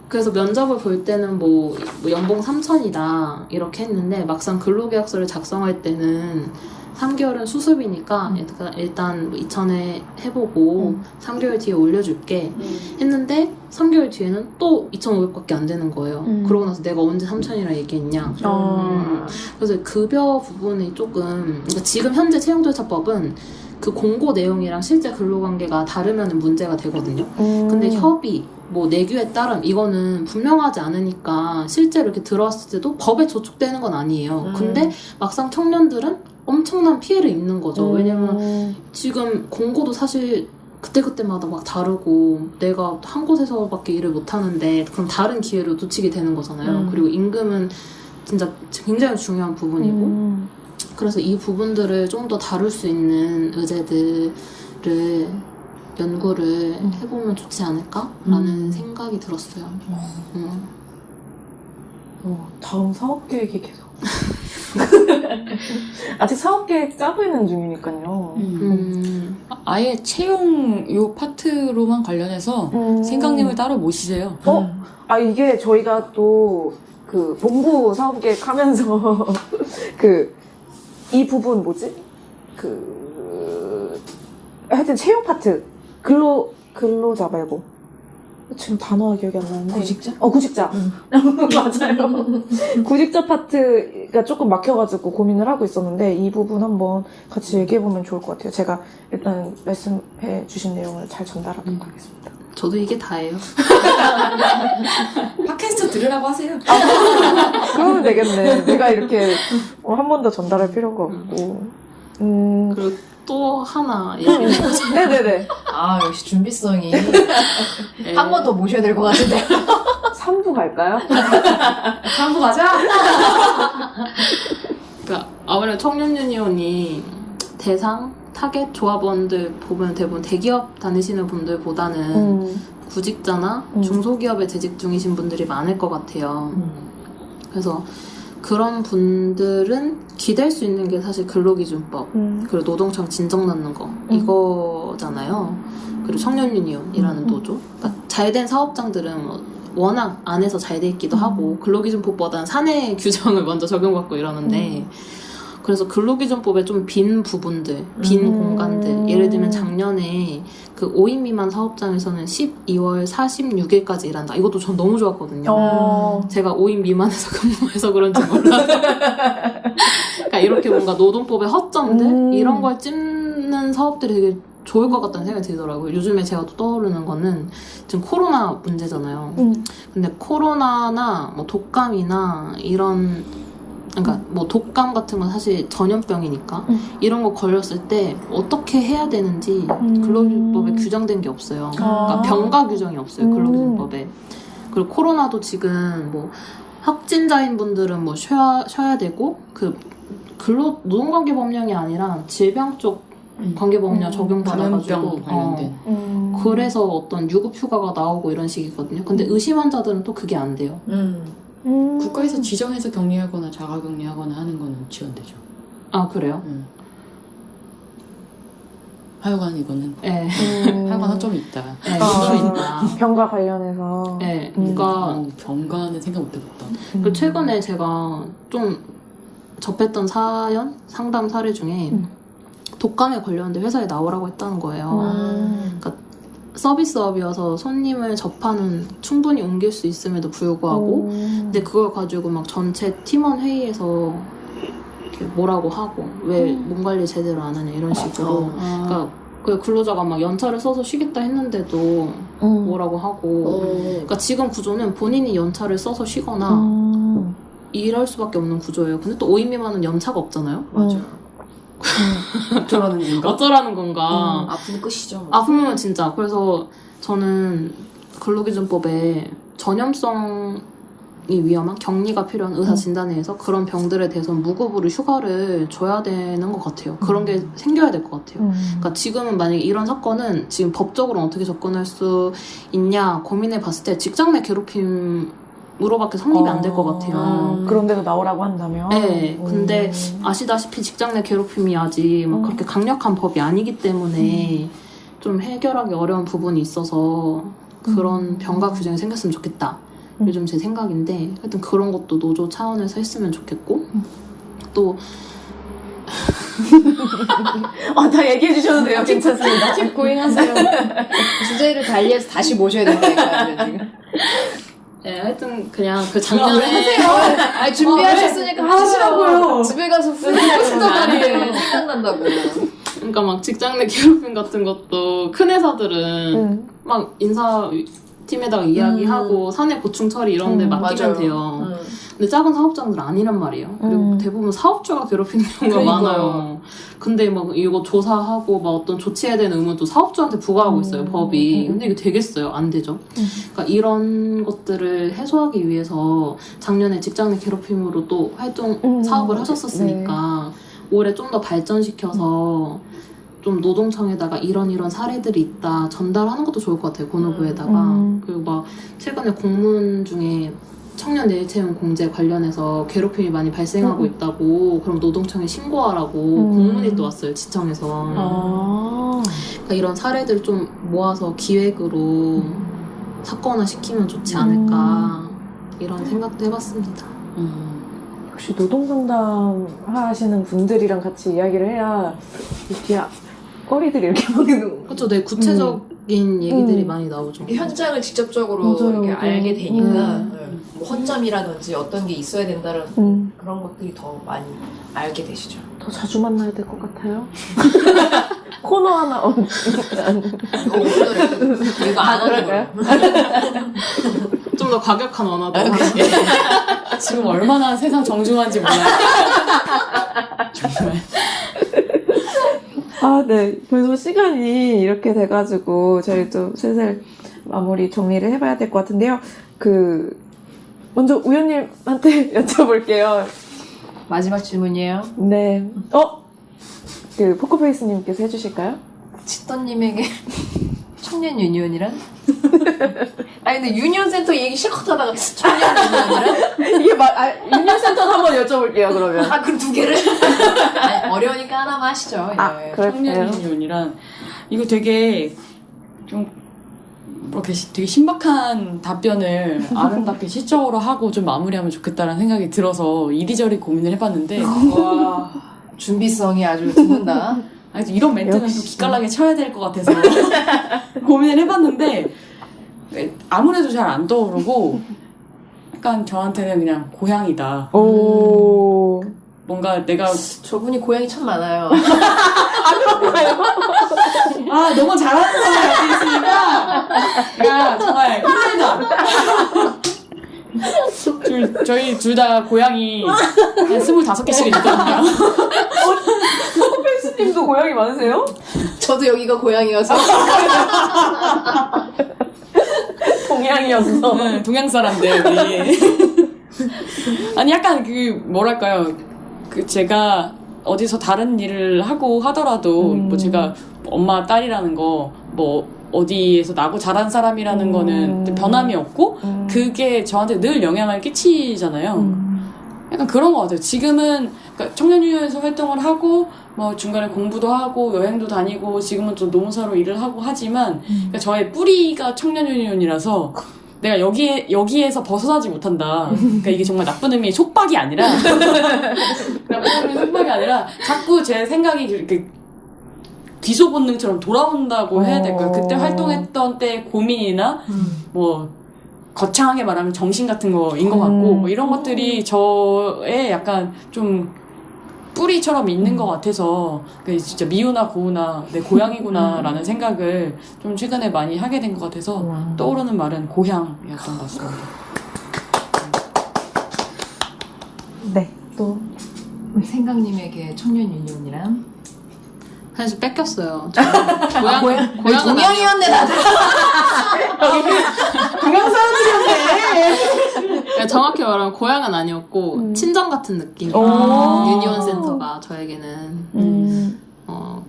그래서 면접을 볼 때는 뭐 연봉 3천이다 이렇게 했는데 막상 근로계약서를 작성할 때는 3개월은 수습이니까 일단 2천에 해보고 3개월 뒤에 올려줄게 했는데 3개월 뒤에는 또 2,500밖에 안 되는 거예요. 그러고 나서 내가 언제 3천이라 얘기했냐. 그래서 급여 부분이 조금, 그러니까 지금 현재 채용절차법은 그 공고 내용이랑 실제 근로관계가 다르면 문제가 되거든요. 근데 협의, 뭐 내규에 따른 이거는 분명하지 않으니까 실제로 이렇게 들어왔을 때도 법에 저촉되는 건 아니에요. 근데 막상 청년들은 엄청난 피해를 입는 거죠. 왜냐면 지금 공고도 사실 그때그때마다 막 다르고 내가 한 곳에서밖에 일을 못 하는데 그럼 다른 기회를 놓치게 되는 거잖아요. 그리고 임금은 진짜 굉장히 중요한 부분이고 그래서 이 부분들을 좀 더 다룰 수 있는 의제들을 연구를 해보면 좋지 않을까라는 생각이 들었어요. 다음 사업계획이 계속. 아직 사업계획 짜고 있는 중이니까요. 아예 채용 요 파트로만 관련해서 생강님을 따로 모시세요. 이게 저희가 또 그 본부 사업계획 하면서 이 부분 뭐지? 하여튼 채용 파트 근로자 말고 지금 단어가 기억이 안 나는데 구직자? 구직자 맞아요. 구직자 파트가 조금 막혀가지고 고민을 하고 있었는데 이 부분 한번 같이 얘기해보면 좋을 것 같아요. 제가 일단 말씀해 주신 내용을 잘 전달하도록 하겠습니다. 저도 이게 다예요. 팟캐스트 들으라고 하세요. 그러면 되겠네. 내가 이렇게 한 번 더 전달할 필요가 없고. 그리고 또 하나 얘기해보자. 네네네. 아, 역시 준비성이. 한 번 더 모셔야 될 것 같은데. 3부 갈까요? 3부 가자! 그러니까 아무래도 청년 유니온이 대상 타겟 조합원들 보면 대부분 대기업 다니시는 분들보다는 구직자나 중소기업에 재직 중이신 분들이 많을 것 같아요. 그래서 그런 분들은 기댈 수 있는 게 사실 근로기준법 그리고 노동청 진정 넣는 거 이거잖아요. 그리고 청년 유니온이라는 노조. 그러니까 잘된 사업장들은 뭐 워낙 안에서 잘 돼 있기도 하고 근로기준법보다는 사내 규정을 먼저 적용받고 이러는데 그래서 근로기준법에 좀 빈 부분들, 빈 공간들 예를 들면 작년에 그 5인 미만 사업장에서는 12월 46일까지 일한다. 이것도 전 너무 좋았거든요. 제가 5인 미만에서 근무해서 그런지 몰라도 그러니까 이렇게 뭔가 노동법의 허점들 이런 걸 찝는 사업들이 되게 좋을 것 같다는 생각이 들더라고요. 요즘에 제가 또 떠오르는 거는 지금 코로나 문제잖아요. 근데 코로나나 뭐 독감이나 이런 그러니까 뭐 독감 같은 건 사실 전염병이니까 이런 거 걸렸을 때 어떻게 해야 되는지 근로기준법에 규정된 게 없어요. 그러니까 병가 규정이 없어요. 근로기준법에. 그리고 코로나도 지금 뭐 확진자인 분들은 뭐 쉬어야 되고 그 노동관계 법령이 아니라 질병 쪽 관계 법령 적용받아가지고 관련된. 그래서 어떤 유급 휴가가 나오고 이런 식이거든요. 근데 의심 환자들은 또 그게 안 돼요. 국가에서 지정해서 격리하거나 자가격리하거나 하는 거는 지원되죠. 아 그래요? 하여간 이거는 네. 하여간 허점이 있다. 네, 좀 있다. 병과 관련해서. 네, 그러니까 병가는 생각 못해봤다. 그 최근에 제가 좀 접했던 사연, 상담 사례 중에 독감에 걸렸는데 회사에 나오라고 했다는 거예요. 그러니까 서비스업이어서 손님을 접하는 충분히 옮길 수 있음에도 불구하고 근데 그걸 가지고 막 전체 팀원 회의에서 이렇게 뭐라고 하고 왜 몸 관리 제대로 안 하냐 이런 식으로 그러니까 그 근로자가 막 연차를 써서 쉬겠다 했는데도 뭐라고 하고 그러니까 지금 구조는 본인이 연차를 써서 쉬거나 일할 수밖에 없는 구조예요. 근데 또 5인 미만은 연차가 없잖아요. 맞아. 어쩌라는 건가? 어쩌라는 건가. 아프면 끝이죠. 아프면 진짜. 그래서 저는 근로기준법에 전염성을 위험한 격리가 필요한 의사 진단에 의해서 그런 병들에 대해서 무급으로 휴가를 줘야 되는 것 같아요. 그런 게 생겨야 될 것 같아요. 그러니까 지금은 만약에 이런 사건은 지금 법적으로 어떻게 접근할 수 있냐 고민해 봤을 때 직장 내 괴롭힘으로밖에 성립이 안 될 것 같아요. 그런 데서 나오라고 한다면? 네, 근데 아시다시피 직장 내 괴롭힘이 아직 막 그렇게 강력한 법이 아니기 때문에 좀 해결하기 어려운 부분이 있어서 그런 병가 규정이 생겼으면 좋겠다. 요즘 제 생각인데 하여튼 그런 것도 노조 차원에서 했으면 좋겠고 또 다 얘기해 주셔도 돼요. 괜찮습니다. 팁 고행하세요. 주제를 달리해서 다시 모셔야 된다니까요, 지금. 네, 하여튼 그냥 그 작년에 아니, 준비하셨으니까 하시라고요. 집에 가서 후회하고 싶단 말이에요. 생각난다고. 그러니까 막 직장 내 괴롭힘 같은 것도 큰 회사들은 막 인사팀에다가 이야기하고 사내 보충 처리 이런 데 맡기면 맞아요. 돼요. 근데 작은 사업장들은 아니란 말이에요. 그리고 대부분 사업주가 괴롭히는 경우가 그러니까요. 많아요. 근데 막 이거 조사하고 막 어떤 조치해야 되는 의무도 사업주한테 부과하고 있어요, 법이. 근데 이게 되겠어요? 안 되죠. 그러니까 이런 것들을 해소하기 위해서 작년에 직장 내 괴롭힘으로 또 사업을 하셨었으니까 올해 좀 더 발전시켜서 좀 노동청에다가 이런 사례들이 있다 전달하는 것도 좋을 것 같아요, 본부에다가. 그리고 막 최근에 공문 중에 청년 내일채용 공제 관련해서 괴롭힘이 많이 발생하고 있다고 그럼 노동청에 신고하라고 공문이 또 왔어요, 지청에서. 그러니까 이런 사례들 좀 모아서 기획으로 사건화 시키면 좋지 않을까 이런 생각도 해봤습니다. 역시 노동상담 하시는 분들이랑 같이 이야기를 해야 뒤에 꼬리들이 이렇게 보이는 그렇죠, 네, 구체적인 얘기들이 많이 나오죠. 현장을 직접적으로 맞아요, 이렇게 맞아요. 알게 되니까 뭐 허점이라든지 어떤 게 있어야 된다는 그런 것들이 더 많이 알게 되시죠. 더 자주 만나야 될 것 같아요. 코너 하나 오늘은 이거 안 하는 거예요. 좀 더 과격한 언어도 지금 얼마나 세상 정중한지 몰라요. 정말. 네. 벌써 시간이 이렇게 돼가지고 저희 좀 슬슬 마무리 정리를 해봐야 될 것 같은데요. 먼저 우연님한테 여쭤볼게요. 마지막 질문이에요. 네. 포커페이스님께서 해주실까요? 치떠님에게 청년 유니온이란? 아니 근데 유니온센터 얘기 실컷 하다가 청년 유니온이란? 이게 유니센터도 한번 여쭤볼게요, 그러면. 그럼 두 개를? 아니, 어려우니까 하나만 하시죠. 예. 청년 유니온이란 이거 되게 좀 이렇게 되게 신박한 답변을 아름답게 시적으로 하고 좀 마무리하면 좋겠다라는 생각이 들어서 이리저리 고민을 해봤는데 와, 준비성이 아주 드문다. 아니, 이런 멘트는 좀 기깔나게 쳐야 될 것 같아서 고민을 해봤는데 아무래도 잘 안 떠오르고 약간 저한테는 그냥 고향이다. 오. 뭔가 내가 저분이 고향이 참 많아요. 너무 잘하는 사람이 여기 있으니까 야 정말 힘들다. 저희 둘 다 고향이 한 25개씩은 있거든요. 포커페이스님도 고향이 많으세요? 저도 여기가 고향이어서. 동양이었어. 네, 동양 사람들 우리. 아니 약간 뭐랄까요, 제가 어디서 다른 일을 하고 하더라도 뭐 제가 엄마 딸이라는 거 뭐 어디에서 나고 자란 사람이라는 거는 변함이 없고 그게 저한테 늘 영향을 끼치잖아요. 약간 그런 것 같아요. 지금은 그러니까 청년유니온에서 활동을 하고 뭐 중간에 공부도 하고 여행도 다니고 지금은 또 노무사로 일을 하고 하지만 그러니까 저의 뿌리가 청년유니온이라서 내가 여기에서 벗어나지 못한다. 그러니까 이게 정말 나쁜 의미의 속박이 아니라 나쁜 의미의 속박이 아니라 자꾸 제 생각이 이렇게 귀소 본능처럼 돌아온다고 해야 될까요? 그때 활동했던 때 고민이나 뭐 거창하게 말하면 정신 같은 거인 것 같고 뭐 이런 것들이 저의 약간 좀 뿌리처럼 있는 것 같아서 진짜 미우나 고우나 내 고향이구나 라는 생각을 좀 최근에 많이 하게 된 것 같아서 떠오르는 말은 고향이었던 것 같습니다. 네, 또. 생강님에게 청년 유니온이란? 사실 뺏겼어요. 고향은 동양이었네, 다들. 동양 사람들이었네. 정확히 말하면 고향은 아니었고 친정 같은 느낌. 오. 유니온 센터가 저에게는.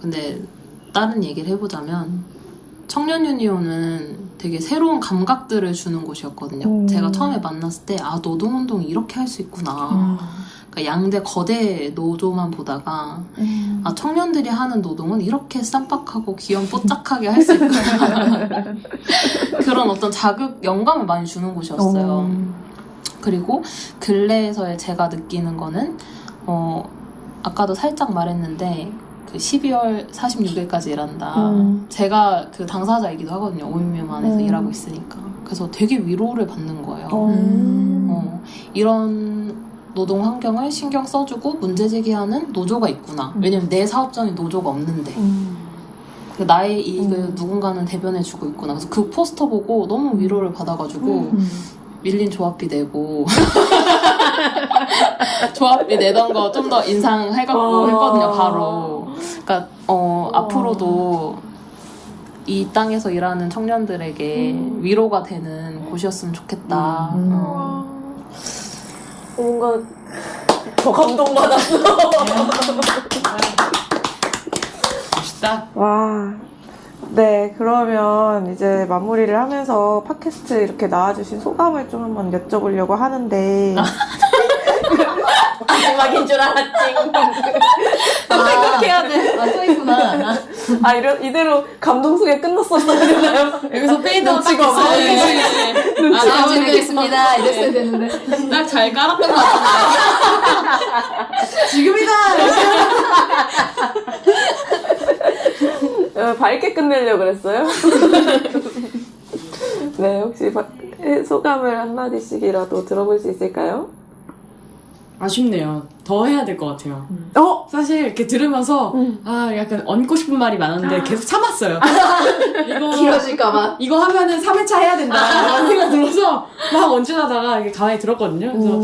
근데 다른 얘기를 해보자면 청년 유니온은 되게 새로운 감각들을 주는 곳이었거든요. 제가 처음에 만났을 때 노동운동 이렇게 할 수 있구나. 그러니까 양대 거대 노조만 보다가 청년들이 하는 노동은 이렇게 쌈박하고 귀염뽀짝하게 할 수 있구나. 그런 어떤 자극, 영감을 많이 주는 곳이었어요. 그리고 근래에서의 제가 느끼는 거는 아까도 살짝 말했는데 그 12월 46일까지 일한다. 제가 그 당사자이기도 하거든요. 오임묘만에서 일하고 있으니까. 그래서 되게 위로를 받는 거예요. 이런 노동 환경을 신경 써주고 문제 제기하는 노조가 있구나. 왜냐면 내 사업장에 노조가 없는데. 나의 이익을 누군가는 대변해주고 있구나. 그래서 그 포스터 보고 너무 위로를 받아가지고 밀린 조합비 내고 조합비 내던 거 좀 더 인상해갖고 했거든요. 바로. 그러니까 앞으로도 이 땅에서 일하는 청년들에게 위로가 되는 곳이었으면 좋겠다. 뭔가 더 감동받았어. 멋있다. 와. 네, 그러면 이제 마무리를 하면서 팟캐스트 이렇게 나와주신 소감을 좀 한번 여쭤보려고 하는데. 마지막인 줄 알았지. 생각해야 돼. 또 있구나. 이대로 감동 속에 끝났었어야 되나요? 여기서 페이드아웃 눈치가 찍었어. 다음에 뵙겠습니다. 이랬어야 되는데. 딱 잘 깔았던 것 같은데. 지금이다! 밝게 끝내려고 그랬어요? 네, 혹시 소감을 한마디씩이라도 들어볼 수 있을까요? 아쉽네요. 더 해야 될 것 같아요. 사실 이렇게 들으면서 약간 얹고 싶은 말이 많았는데 계속 참았어요. 이거 길어질까봐. 이거 하면은 3회차 해야 된다 이런 생각 들어서 막 얹으다가 이게 가만히 들었거든요. 그래서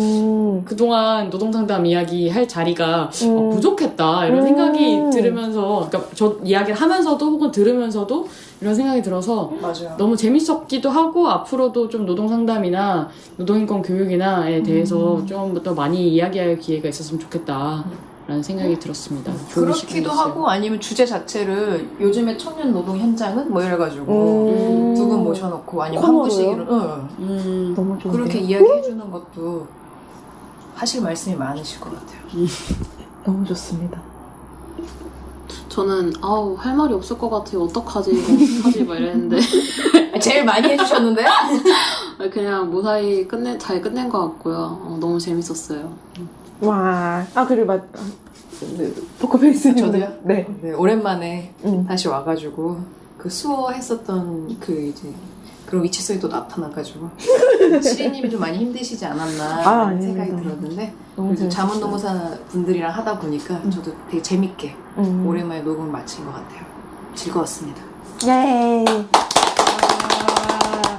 그동안 노동상담 이야기 할 자리가 부족했다 이런 생각이 들으면서, 그러니까 저 이야기를 하면서도 혹은 들으면서도 이런 생각이 들어서 맞아요. 너무 재밌었기도 하고, 앞으로도 좀 노동상담이나 노동인권 교육이나에 대해서 좀 더 많이 이야기할 기회가 있었으면 좋겠다 라는 생각이 들었습니다. 좋은 그렇기도 시간이었어요. 하고, 아니면 주제 자체를 요즘에 청년 노동 현장은 뭐 이래가지고 두 분 모셔놓고, 아니면 한 코너로요? 분씩 너무 좋은데. 그렇게 이야기해주는 것도 하실 말씀이 많으실 것 같아요. 너무 좋습니다. 저는 할 말이 없을 것 같아요. 어떡하지? 어떡하지? 막 이랬는데 제일 많이 해주셨는데? 그냥 무사히 잘 끝낸 것 같고요. 너무 재밌었어요. 와. 그리고 포커페이스님. 저도요? 네. 네, 오랜만에 다시 와가지고 그 수어했었던 그런 위치성이 또 나타나가지고 시리님이 좀 많이 힘드시지 않았나 하는 생각이 들었는데, 그래도 자문노무사 분들이랑 하다 보니까 저도 되게 재밌게 오랜만에 녹음을 마친 것 같아요. 즐거웠습니다. 예.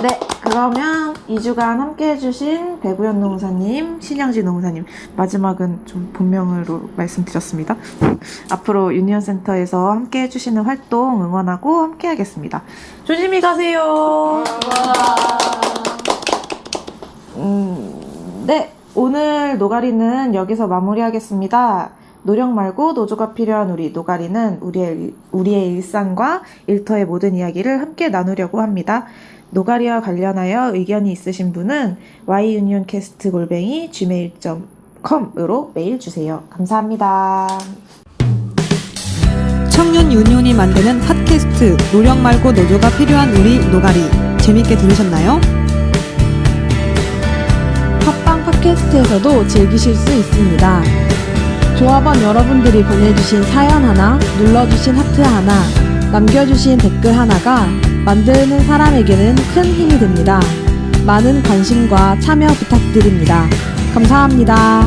네, 그러면 2주간 함께 해주신 배구현 노무사님, 신영지 노무사님, 마지막은 좀 본명으로 말씀드렸습니다. 앞으로 유니온센터에서 함께 해주시는 활동 응원하고 함께 하겠습니다. 조심히 가세요. 네, 오늘 노가리는 여기서 마무리하겠습니다. 노력 말고 노조가 필요한 우리 노가리는 우리의 일상과 일터의 모든 이야기를 함께 나누려고 합니다. 노가리와 관련하여 의견이 있으신 분은 yunioncast@gmail.com으로 메일 주세요. 감사합니다. 청년 유니온이 만드는 팟캐스트 노력 말고 노조가 필요한 우리 노가리 재밌게 들으셨나요? 팟빵 팟캐스트에서도 즐기실 수 있습니다. 조합원 여러분들이 보내주신 사연 하나, 눌러주신 하트 하나, 남겨주신 댓글 하나가 만드는 사람에게는 큰 힘이 됩니다. 많은 관심과 참여 부탁드립니다. 감사합니다.